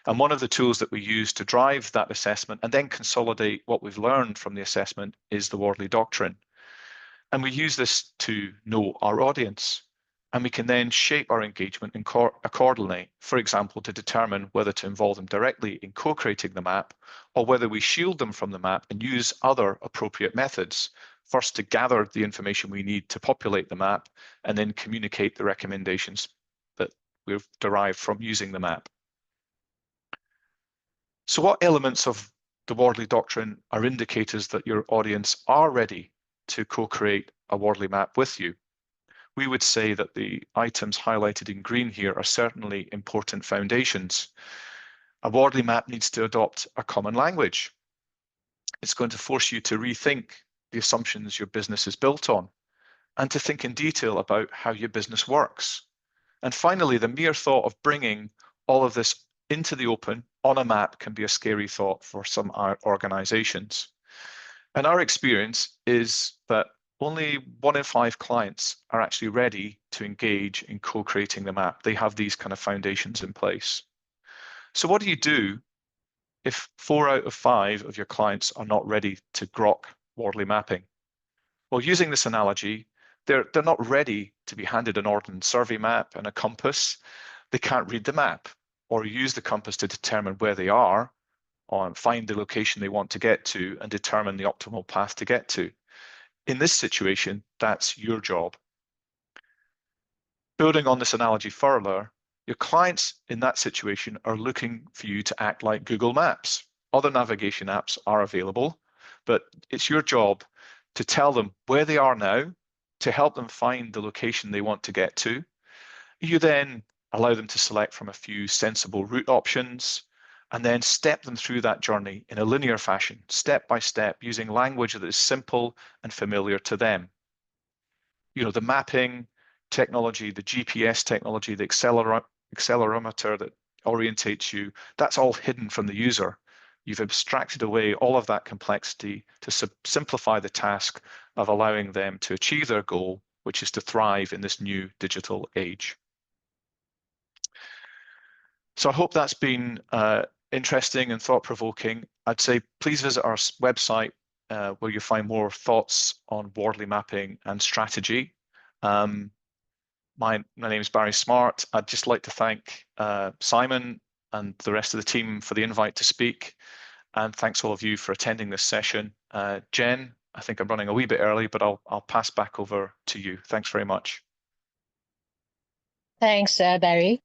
And one of the tools that we use to drive that assessment and then consolidate what we've learned from the assessment is the Wardley Doctrine. And we use this to know our audience. And we can then shape our engagement accordingly, for example, to determine whether to involve them directly in co-creating the map, or whether we shield them from the map and use other appropriate methods, first to gather the information we need to populate the map, and then communicate the recommendations that we've derived from using the map. So what elements of the Wardley Doctrine are indicators that your audience are ready to co-create a Wardley map with you? We would say that the items highlighted in green here are certainly important foundations. A Wardley map needs to adopt a common language. It's going to force you to rethink the assumptions your business is built on, and to think in detail about how your business works. And finally, the mere thought of bringing all of this into the open on a map can be a scary thought for some organizations. And our experience is that only 1 in 5 clients are actually ready to engage in co-creating the map. They have these kind of foundations in place. So what do you do if 4 out of 5 of your clients are not ready to grok Wardley mapping? Well, using this analogy, they're not ready to be handed an ordnance survey map and a compass. They can't read the map or use the compass to determine where they are, or find the location they want to get to, and determine the optimal path to get to. In this situation, that's your job. Building on this analogy further, your clients in that situation are looking for you to act like Google Maps. Other navigation apps are available, but it's your job to tell them where they are now, to help them find the location they want to get to. You then allow them to select from a few sensible route options, and then step them through that journey in a linear fashion, step by step, using language that is simple and familiar to them. You know, the mapping technology, the GPS technology, the accelerometer that orientates you, that's all hidden from the user. You've abstracted away all of that complexity to simplify the task of allowing them to achieve their goal, which is to thrive in this new digital age. So I hope that's been interesting and thought-provoking. I'd say please visit our website where you find more thoughts on Wardley mapping and strategy. My name is Barry Smart. I'd just like to thank Simon and the rest of the team for the invite to speak. And thanks all of you for attending this session. Jen, I think I'm running a wee bit early, but I'll pass back over to you. Thanks very much. Thanks, Barry.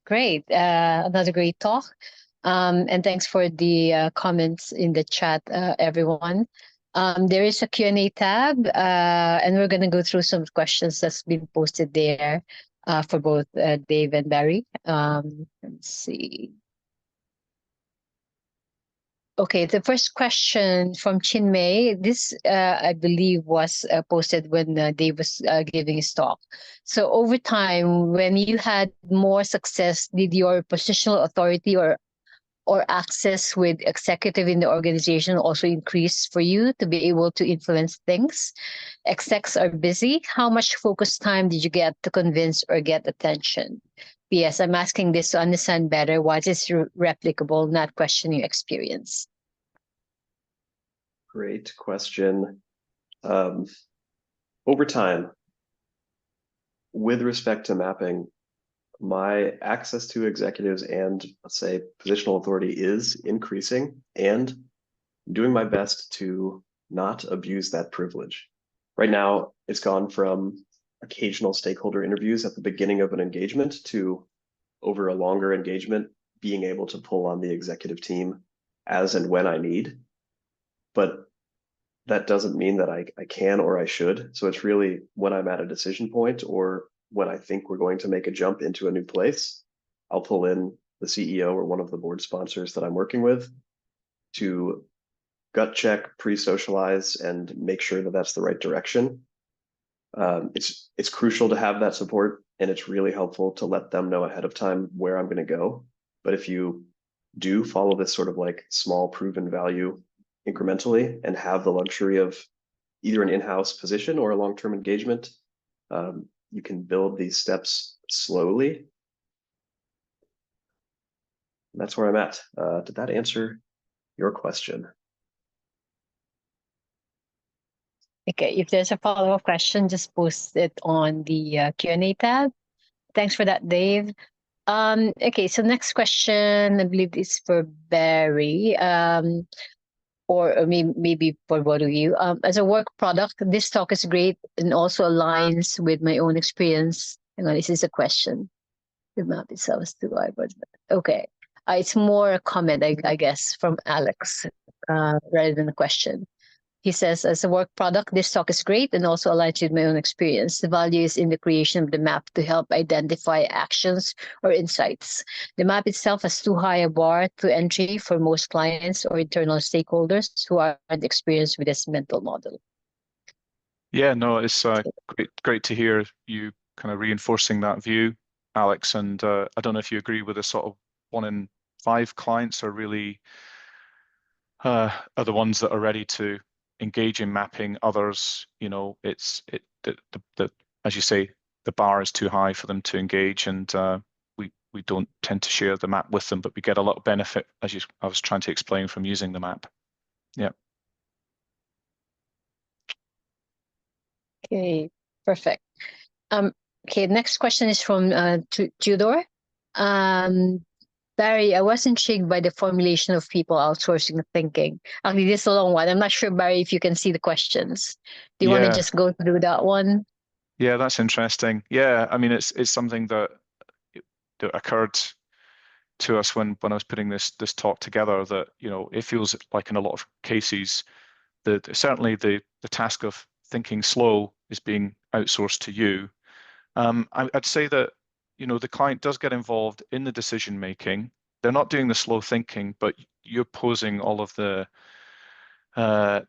Great. Another great talk. And thanks for the comments in the chat, everyone. There is a Q&A tab, and we're going to go through some questions that's been posted there for both Dave and Barry. Let's see. Okay, the first question from Chinmay. This, I believe, was posted when Dave was giving his talk. So over time, when you had more success, did your positional authority or access with executive in the organization also increase for you to be able to influence things? Execs are busy. How much focus time did you get to convince or get attention? P.S. I'm asking this to understand better what is replicable, not questioning experience. Great question. Over time, with respect to mapping, my access to executives and, let's say, positional authority is increasing, and doing my best to not abuse that privilege. Right now, it's gone from occasional stakeholder interviews at the beginning of an engagement to, over a longer engagement, being able to pull on the executive team as and when I need. But that doesn't mean that I can or I should. So it's really when I'm at a decision point or when I think we're going to make a jump into a new place, I'll pull in the CEO or one of the board sponsors that I'm working with to gut check, pre-socialize, and make sure that that's the right direction. It's crucial to have that support, and it's really helpful to let them know ahead of time where I'm going to go. But if you do follow this sort of like small proven value incrementally and have the luxury of either an in-house position or a long-term engagement, you can build these steps slowly. And that's where I'm at. Did that answer your question? Okay, if there's a follow-up question, just post it on the Q&A tab. Thanks for that, Dave. Okay, so next question, I believe is for Barry, or maybe for both of you. As a work product, this talk is great and also aligns with my own experience. Hang on, this is a question. The map itself is too wide. Okay, it's more a comment, I guess, from Alex rather than a question. He says, as a work product, this talk is great and also aligns with my own experience. The value is in the creation of the map to help identify actions or insights. The map itself has too high a bar to entry for most clients or internal stakeholders who aren't experienced with this mental model. Yeah, no, it's great to hear you kind of reinforcing that view, Alex. And I don't know if you agree with the sort of 1 in 5 clients are really are the ones that are ready to engage in mapping. Others, you know, as you say, the bar is too high for them to engage, and we don't tend to share the map with them, but we get a lot of benefit, as I was trying to explain, from using the map. Yeah. Okay, perfect. Okay, next question is from Tudor. Um, Barry, I was intrigued by the formulation of people outsourcing thinking. Actually, this is a long one. I'm not sure, Barry, if you can see the questions. Do you want to Yeah. just go through that one? Yeah, that's interesting. Yeah, I mean, it's something that occurred to us when I was putting this talk together, that it feels like in a lot of cases that certainly the task of thinking slow is being outsourced to you. I'd say that the client does get involved in the decision making. They're not doing the slow thinking, but you're posing all of the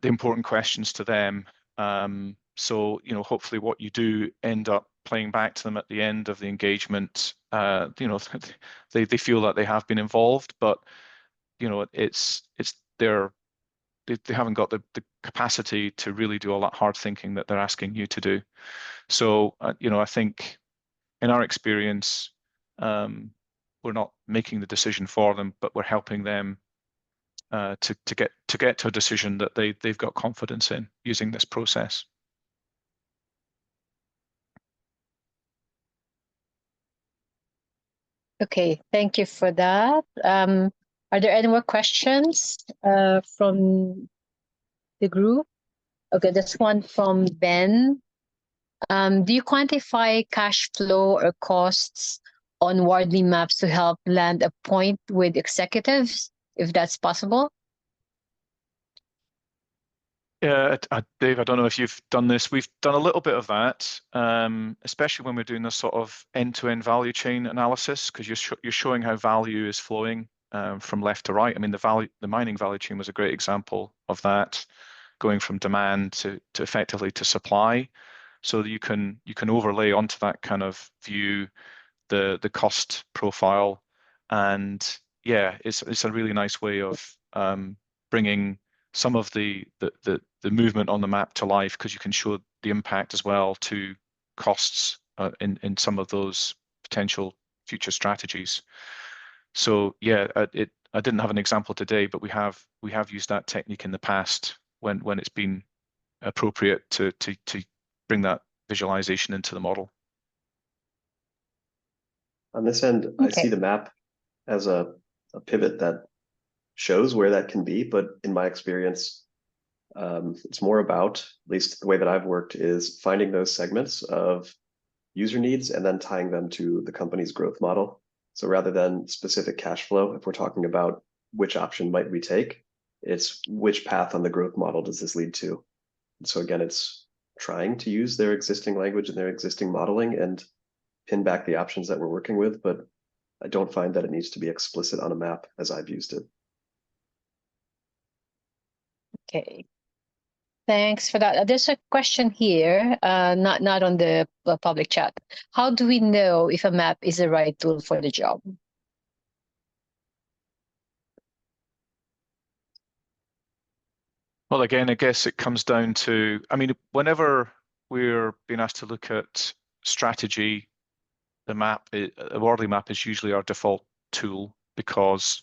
important questions to them. So hopefully what you do end up playing back to them at the end of the engagement. They feel that they have been involved, but it's they haven't got the capacity to really do all that hard thinking that they're asking you to do. So I think in our experience, we're not making the decision for them, but we're helping them to get to a decision that they've got confidence in using this process. Okay, thank you for that. Are there any more questions from the group? Okay, this one from Ben. Do you quantify cash flow or costs on Wardley maps to help land a point with executives, if that's possible? Yeah, Dave, I don't know if you've done this. We've done a little bit of that, especially when we're doing this sort of end-to-end value chain analysis, because you're showing how value is flowing from left to right. I mean, the mining value chain was a great example of that, going from demand to effectively to supply. So that you can overlay onto that kind of view the cost profile, and yeah, it's a really nice way of bringing some of the movement on the map to life, because you can show the impact as well to costs in some of those potential future strategies. So yeah, I didn't have an example today, but we have used that technique in the past when it's been appropriate to bring that visualization into the model. On this end, I see the map as a pivot that shows where that can be, but in my experience, it's more about, at least the way that I've worked, is finding those segments of user needs and then tying them to the company's growth model. So rather than specific cash flow, if we're talking about which option might we take, it's which path on the growth model does this lead to? And so again, it's trying to use their existing language and their existing modeling and pin back the options that we're working with, but I don't find that it needs to be explicit on a map as I've used it. Okay. Thanks for that. There's a question here, not on the public chat. How do we know if a map is the right tool for the job? Well, again, I guess it comes down to, I mean, whenever we're being asked to look at strategy, the Wardley map is usually our default tool, because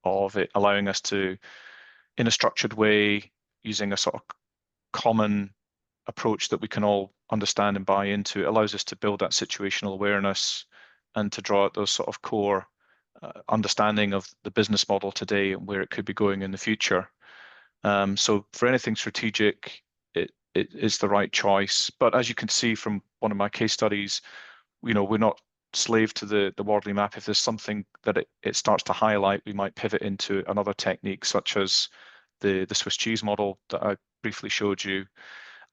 of it allowing us to, in a structured way, using a sort of common approach that we can all understand and buy into, it allows us to build that situational awareness and to draw out those sort of core understanding of the business model today and where it could be going in the future. So for anything strategic, it is the right choice. But as you can see from one of my case studies, we're not slave to the Wardley map. If there's something that it starts to highlight, we might pivot into another technique, such as the Swiss cheese model that I briefly showed you.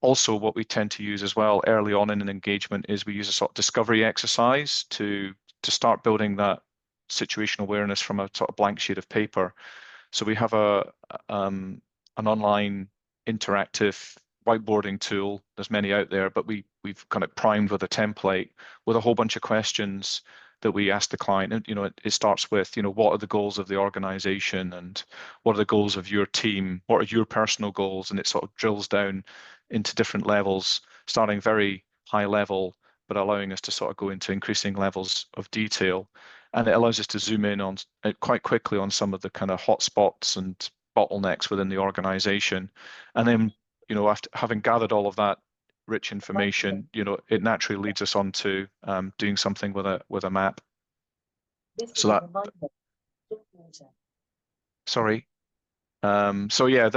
Also, what we tend to use as well early on in an engagement is we use a sort of discovery exercise to start building that situational awareness from a sort of blank sheet of paper. So we have an online interactive whiteboarding tool. There's many out there, but we've kind of primed with a template with a whole bunch of questions that we ask the client. And it starts with, what are the goals of the organization, and what are the goals of your team? What are your personal goals? And it sort of drills down into different levels, starting very high level, but allowing us to sort of go into increasing levels of detail. and it allows us to zoom in on quite quickly on some of the kind of hotspots and bottlenecks within the organization. And then, after having gathered all of that rich information, it naturally leads us on to doing something with a map. So that, sorry. So yeah,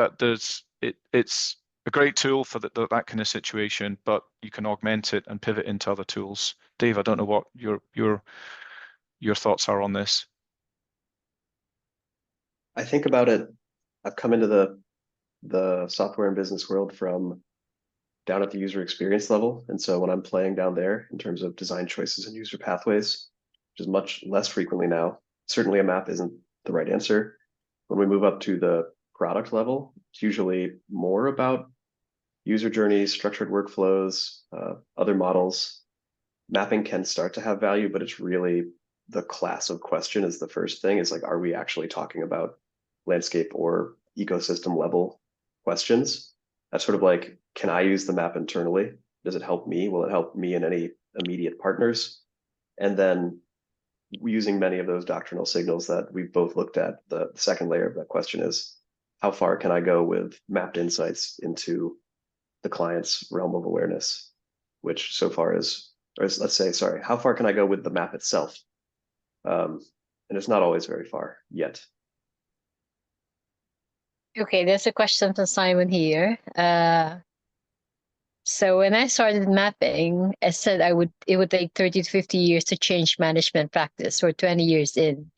it's a great tool for that kind of situation, but you can augment it and pivot into other tools. Dave, I don't know what your thoughts are on this. I think about it. I've come into the software and business world from down at the user experience level. And so when I'm playing down there in terms of design choices and user pathways, which is much less frequently now, certainly a map isn't the right answer. When we move up to the product level, it's usually more about user journeys, structured workflows, other models. Mapping can start to have value, but it's really the class of question is the first thing. It's like, are we actually talking about landscape or ecosystem level questions? That's sort of like, can I use the map internally? Does it help me? Will it help me and any immediate partners? And then using many of those doctrinal signals that we've both looked at, the second layer of that question is, how far can I go with mapped insights into the client's realm of awareness, which so far is, or let's say, sorry, how far can I go with the map itself? And it's not always very far yet. Okay, there's a question from Simon here. So when I started mapping, I said it would take 30 to 50 years to change management practice. We're 20 years in.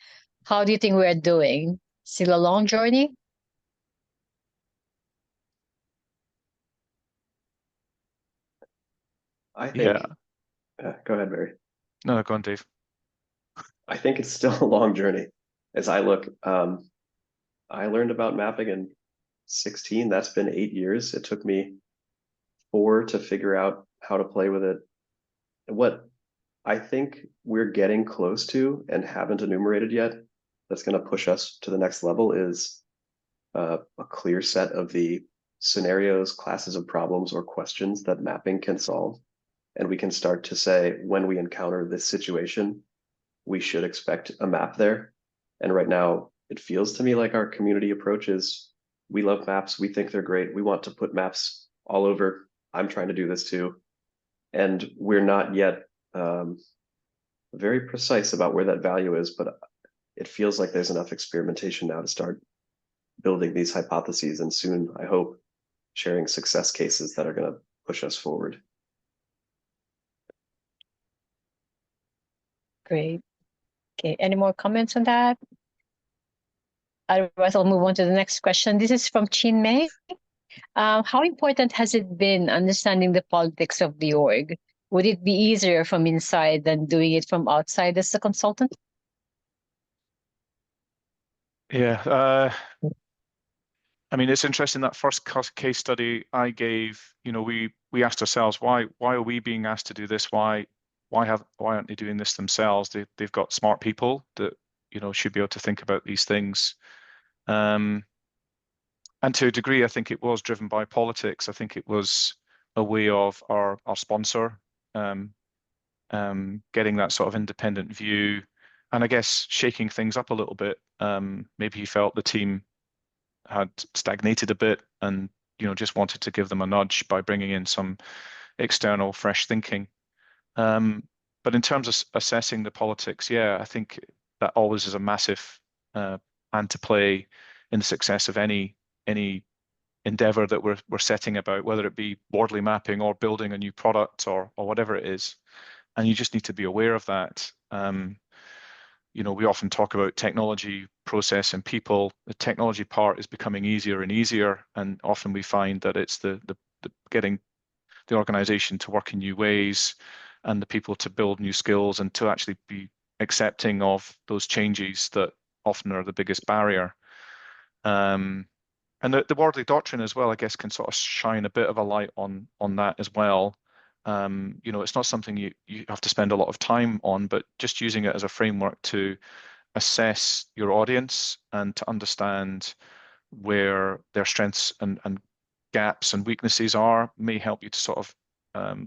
How do you think we're doing? Still a long journey? I Yeah. think, go ahead, Barry. No, go on, Dave. I think it's still a long journey. As I look, I learned about mapping in 16. That's been 8 years. It took me 4 to figure out how to play with it. What I think we're getting close to and haven't enumerated yet, that's going to push us to the next level, is a clear set of the scenarios, classes of problems, or questions that mapping can solve. And we can start to say, when we encounter this situation, we should expect a map there. And right now, it feels to me like our community approach is, we love maps. We think they're great. We want to put maps all over. I'm trying to do this too. And we're not yet very precise about where that value is, but it feels like there's enough experimentation now to start building these hypotheses, and soon, I hope, sharing success cases that are going to push us forward. Great. Okay, any more comments on that? Otherwise, I'll move on to the next question. This is from Chin Mei. How important has it been understanding the politics of the org? Would it be easier from inside than doing it from outside as a consultant? Yeah. I mean, it's interesting that first case study I gave, we asked ourselves, why are we being asked to do this? Why aren't they doing this themselves? They've got smart people that, should be able to think about these things. And to a degree, I think it was driven by politics. I think it was a way of our sponsor getting that sort of independent view, and I guess shaking things up a little bit. Maybe he felt the team had stagnated a bit, and just wanted to give them a nudge by bringing in some external fresh thinking. But in terms of assessing the politics, yeah, I think that always is a massive hand to play in the success of any endeavor that we're setting about, whether it be Wardley mapping or building a new product or whatever it is. And you just need to be aware of that. We often talk about technology, process, and people. The technology part is becoming easier and easier, and often we find that it's the getting the organization to work in new ways and the people to build new skills and to actually be accepting of those changes that often are the biggest barrier. And the Wardley doctrine as well, I guess, can sort of shine a bit of a light on that as well. It's not something you have to spend a lot of time on, but just using it as a framework to assess your audience and to understand where their strengths and gaps and weaknesses are may help you to sort of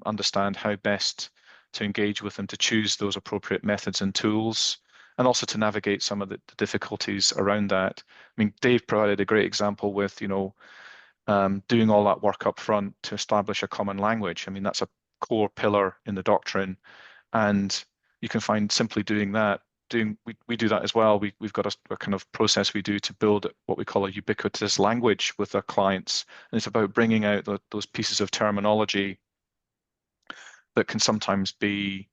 understand how best to engage with them, to choose those appropriate methods and tools, and also to navigate some of the difficulties around that. I mean, Dave provided a great example with, doing all that work up front to establish a common language. I mean, that's a core pillar in the doctrine, and you can find simply doing that. We do that as well. We've got a kind of process we do to build what we call a ubiquitous language with our clients, and it's about bringing out those pieces of terminology that can sometimes be,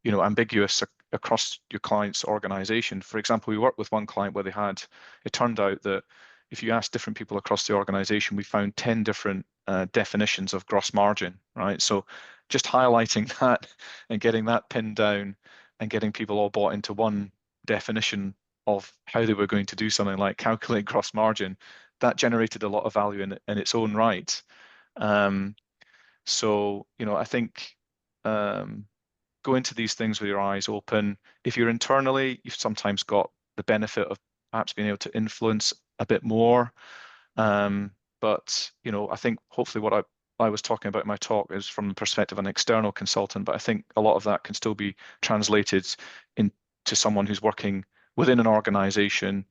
ambiguous across your client's organization. For example, we worked with one client where it turned out that if you ask different people across the organization, we found 10 different definitions of gross margin, right? So just highlighting that and getting that pinned down and getting people all bought into one definition of how they were going to do something like calculate gross margin, that generated a lot of value in its own right. So, I think go into these things with your eyes open. If you're internally, you've sometimes got the benefit of perhaps being able to influence a bit more. But, I think hopefully what I was talking about in my talk is from the perspective of an external consultant, but I think a lot of that can still be translated into someone who's working within an organization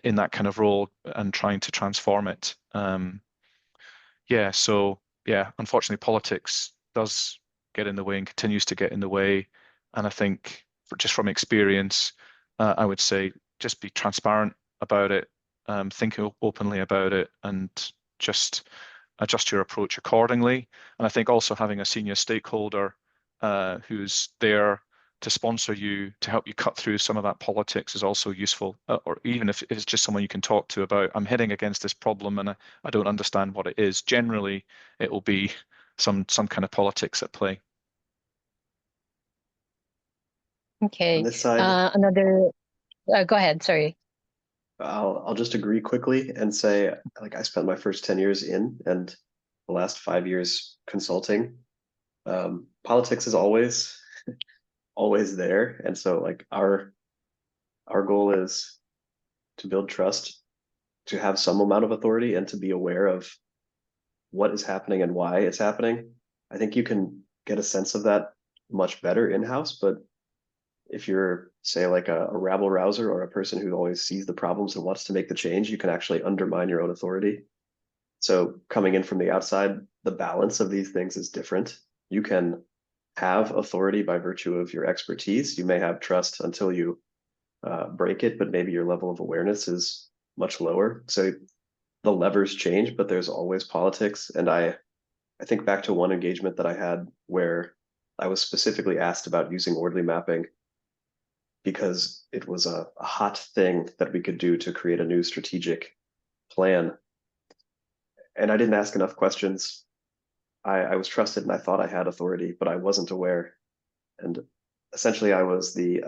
in that kind of role and trying to transform it. Unfortunately, politics does get in the way and continues to get in the way. And I think just from experience, I would say just be transparent about it, think openly about it, and just adjust your approach accordingly. And I think also having a senior stakeholder who's there to sponsor you, to help you cut through some of that politics is also useful. Or even if it's just someone you can talk to about, I'm heading against this problem and I don't understand what it is. Generally, it will be some kind of politics at play. Okay. On this side, Go ahead. Sorry. I'll just agree quickly and say, like, I spent my first 10 years in and the last 5 years consulting. Politics is always there. And so like our goal is to build trust, to have some amount of authority, and to be aware of what is happening and why it's happening. I think you can get a sense of that much better in-house, but if you're, say, like a rabble rouser or a person who always sees the problems and wants to make the change, you can actually undermine your own authority. So coming in from the outside, the balance of these things is different. You can have authority by virtue of your expertise. You may have trust until you break it, but maybe your level of awareness is much lower. So the levers change, but there's always politics. And I think back to one engagement that I had where I was specifically asked about using orderly mapping because it was a hot thing that we could do to create a new strategic plan. And I didn't ask enough questions. I was trusted and I thought I had authority, but I wasn't aware. And essentially, I was the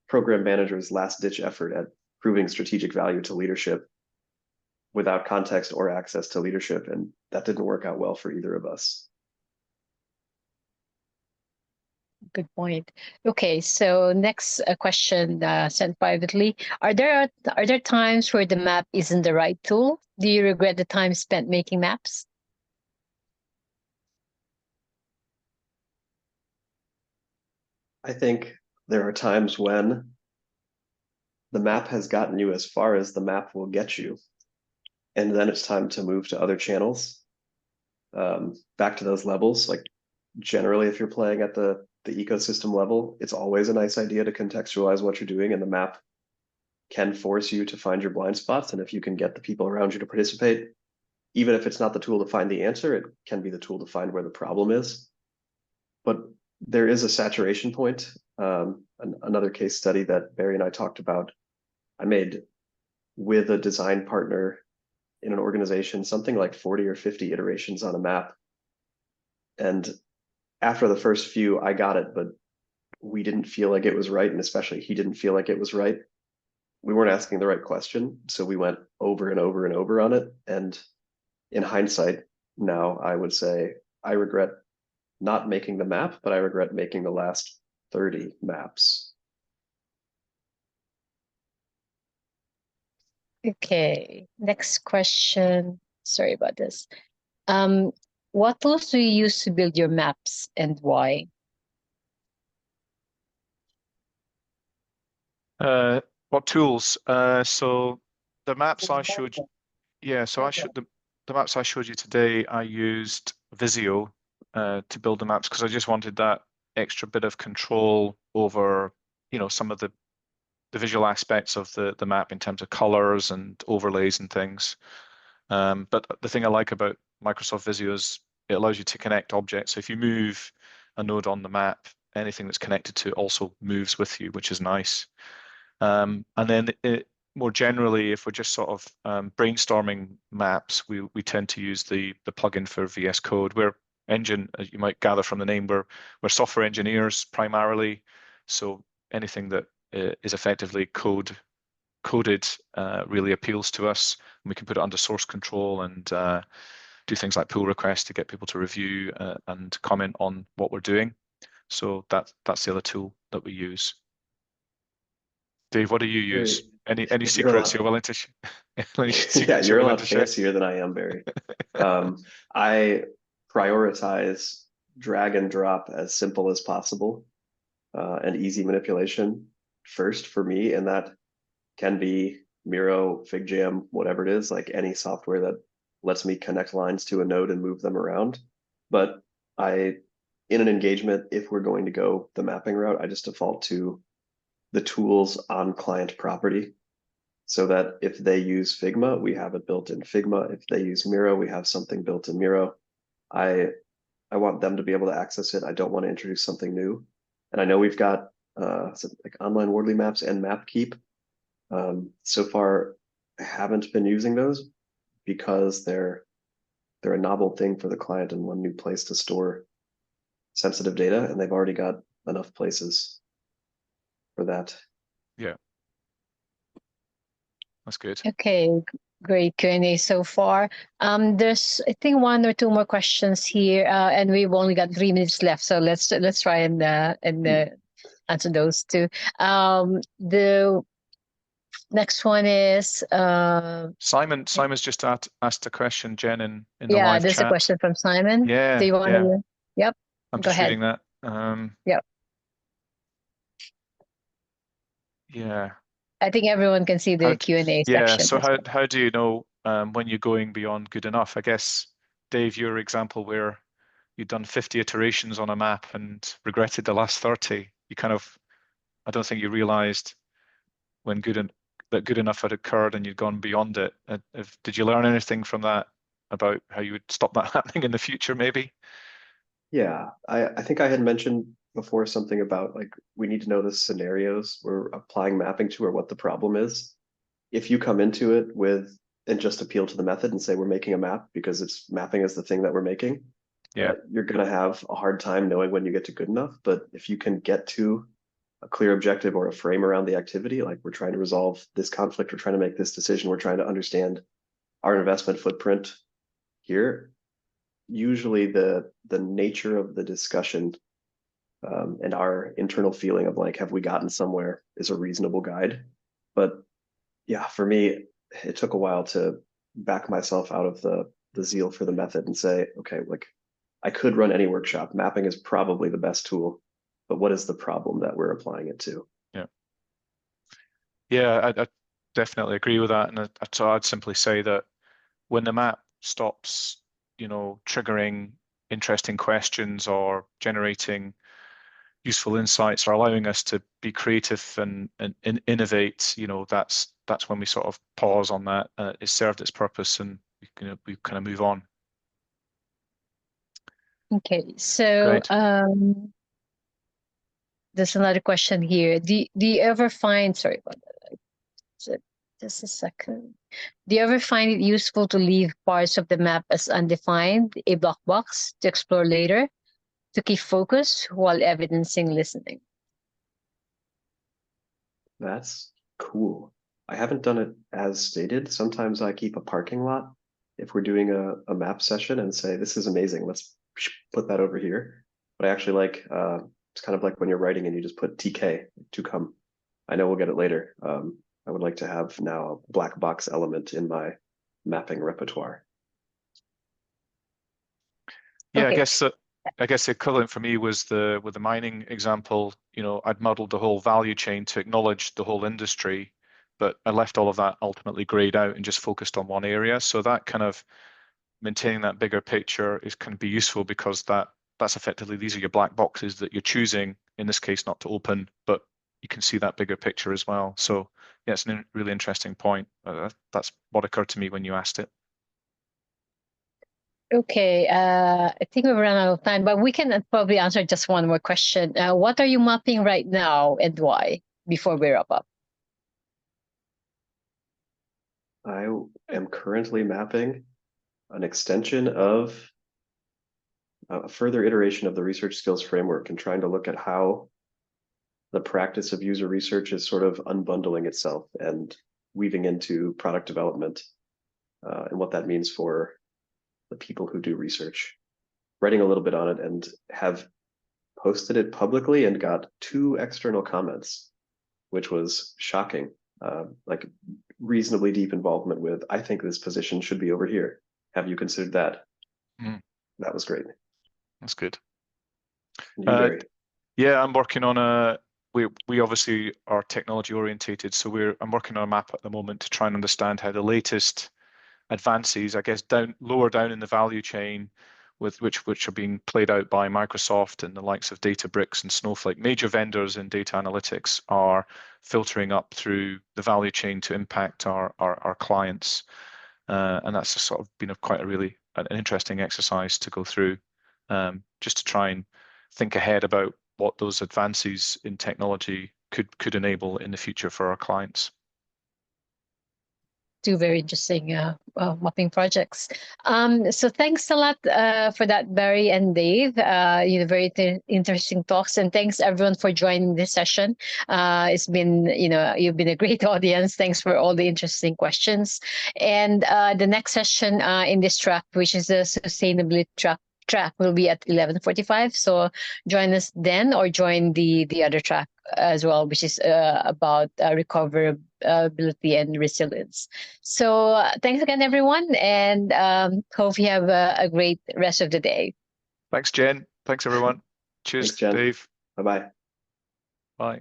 program manager's last ditch effort at proving strategic value to leadership without context or access to leadership. And that didn't work out well for either of us. Good point. Okay, so next question sent privately. Are there times where the map isn't the right tool? Do you regret the time spent making maps? I think there are times when the map has gotten you as far as the map will get you. And then it's time to move to other channels, back to those levels. Like generally, if you're playing at the ecosystem level, it's always a nice idea to contextualize what you're doing, and the map can force you to find your blind spots. And if you can get the people around you to participate, even if it's not the tool to find the answer, it can be the tool to find where the problem is. But there is a saturation point. Another case study that Barry and I talked about, I made with a design partner in an organization, something like 40 or 50 iterations on a map. And after the first few, I got it, but we didn't feel like it was right. And especially he didn't feel like it was right. We weren't asking the right question. So we went over and over and over on it. And in hindsight, now I would say I regret not making the map, but I regret making the last 30 maps. Okay, next question. Sorry about this. What tools do you use to build your maps and why? What tools? So the maps I showed you, yeah, so the maps I showed you today, I used Visio to build the maps because I just wanted that extra bit of control over, some of the visual aspects of the map in terms of colors and overlays and things. But the thing I like about Microsoft Visio is it allows you to connect objects. So if you move a node on the map, anything that's connected to it also moves with you, which is nice. And then more generally, if we're just sort of brainstorming maps, we tend to use the plugin for VS Code. We're engine, as you might gather from the name, we're software engineers primarily. So anything that is effectively coded really appeals to us. And we can put it under source control and do things like pull requests to get people to review and comment on what we're doing. So that's the other tool that we use. Dave, what do you use? Very, Any you're a secrets lot, you're willing to any yeah, secrets you're you're a willing lot to share? fancier than I am, Barry. I prioritize drag and drop as simple as possible, and easy manipulation first for me, and that can be Miro, FigJam, whatever it is, like any software that lets me connect lines to a node and move them around. But in an engagement, if we're going to go the mapping route, I just default to the tools on client property so that if they use Figma, we have it built in Figma. If they use Miro, we have something built in Miro. I I want them to be able to access it. I don't want to introduce something new. And I know we've got like online Wordly maps and MapKeep. So far, I haven't been using those because they're a novel thing for the client and one new place to store sensitive data, and they've already got enough places for that. Yeah, that's good. Okay, great Q&A so far. There's I think one or two more questions here, and we've only got 3 minutes left, so let's try and answer those two. The next one is Simon's just asked a question, Jen, in the yeah, live there's a chat. question from Simon. Do Yeah, you want yeah. to? Yep, I'm go just ahead. reading that. Yep. Yeah. I think everyone can see the Q&A Yeah, section so as well. how do you know when you're going beyond good enough? I guess, Dave, your example where you'd done 50 iterations on a map and regretted the last 30, I don't think you realized when that good enough had occurred and you'd gone beyond it. Did you learn anything from that about how you would stop that happening in the future, maybe? Yeah, I think I had mentioned before something about like we need to know the scenarios we're applying mapping to or what the problem is. If you come into it with and just appeal to the method and say we're making a map because it's mapping is the thing that we're making, Yeah, you're going to have a hard time knowing when you get to good enough. But if you can get to a clear objective or a frame around the activity, like we're trying to resolve this conflict, we're trying to make this decision, we're trying to understand our investment footprint here, usually the nature of the discussion and our internal feeling of like, have we gotten somewhere is a reasonable guide. But yeah, for me, it took a while to back myself out of the zeal for the method and say, okay, like I could run any workshop. Mapping is probably the best tool, but what is the problem that we're applying it to? yeah. Yeah, I definitely agree with that. And so I'd simply say that when the map stops, triggering interesting questions or generating useful insights or allowing us to be creative and innovate, that's when we sort of pause on that. It's served its purpose and we kind of move on. Okay, so Great. there's another question here. Do you ever find, sorry about that, just a second. Do you ever find it useful to leave parts of the map as undefined, a black box to explore later, to keep focus while evidencing listening? That's cool. I haven't done it as stated. Sometimes I keep a parking lot if we're doing a map session and say, this is amazing. Let's put that over here. But I actually like, it's kind of like when you're writing and you just put TK to come. I know we'll get it later. I would like to have now a black box element in my mapping repertoire. Yeah, I Okay. guess that I guess the equivalent for me was with the mining example. You know, I'd modeled the whole value chain to acknowledge the whole industry, but I left all of that ultimately grayed out and just focused on one area. So that kind of maintaining that bigger picture can be useful because that's effectively, these are your black boxes that you're choosing, in this case, not to open, but you can see that bigger picture as well. So yeah, it's a really interesting point. That's what occurred to me when you asked it. Okay, I think we've run out of time, but we can probably answer just one more question. What are you mapping right now and why, before we wrap up? I am currently mapping an extension of a further iteration of the research skills framework and trying to look at how the practice of user research is sort of unbundling itself and weaving into product development, and what that means for the people who do research. Writing a little bit on it and have posted it publicly and got 2 external comments, which was shocking. Like reasonably deep involvement with, I think this position should be over here. Have you considered that? Mm. That was great. That's good. You, Barry? Yeah, I'm working on we obviously are technology orientated, so I'm working on a map at the moment to try and understand how the latest advances, I guess, lower down in the value chain, with which are being played out by Microsoft and the likes of Databricks and Snowflake, major vendors in data analytics, are filtering up through the value chain to impact our clients. And that's just sort of been quite an interesting exercise to go through, just to try and think ahead about what those advances in technology could enable in the future for our clients. 2 very interesting mapping projects. So thanks a lot for that, Barry and Dave. Very interesting talks, and thanks everyone for joining this session. It's been, you've been a great audience. Thanks for all the interesting questions. And the next session in this track, which is the sustainability track, will be at 11:45. So join us then, or join the other track as well, which is about recoverability and resilience. So thanks again, everyone, and hope you have a great rest of the day. Thanks, Jen. Thanks, everyone. Cheers, Thanks, Jen. Dave. Bye-bye. Bye.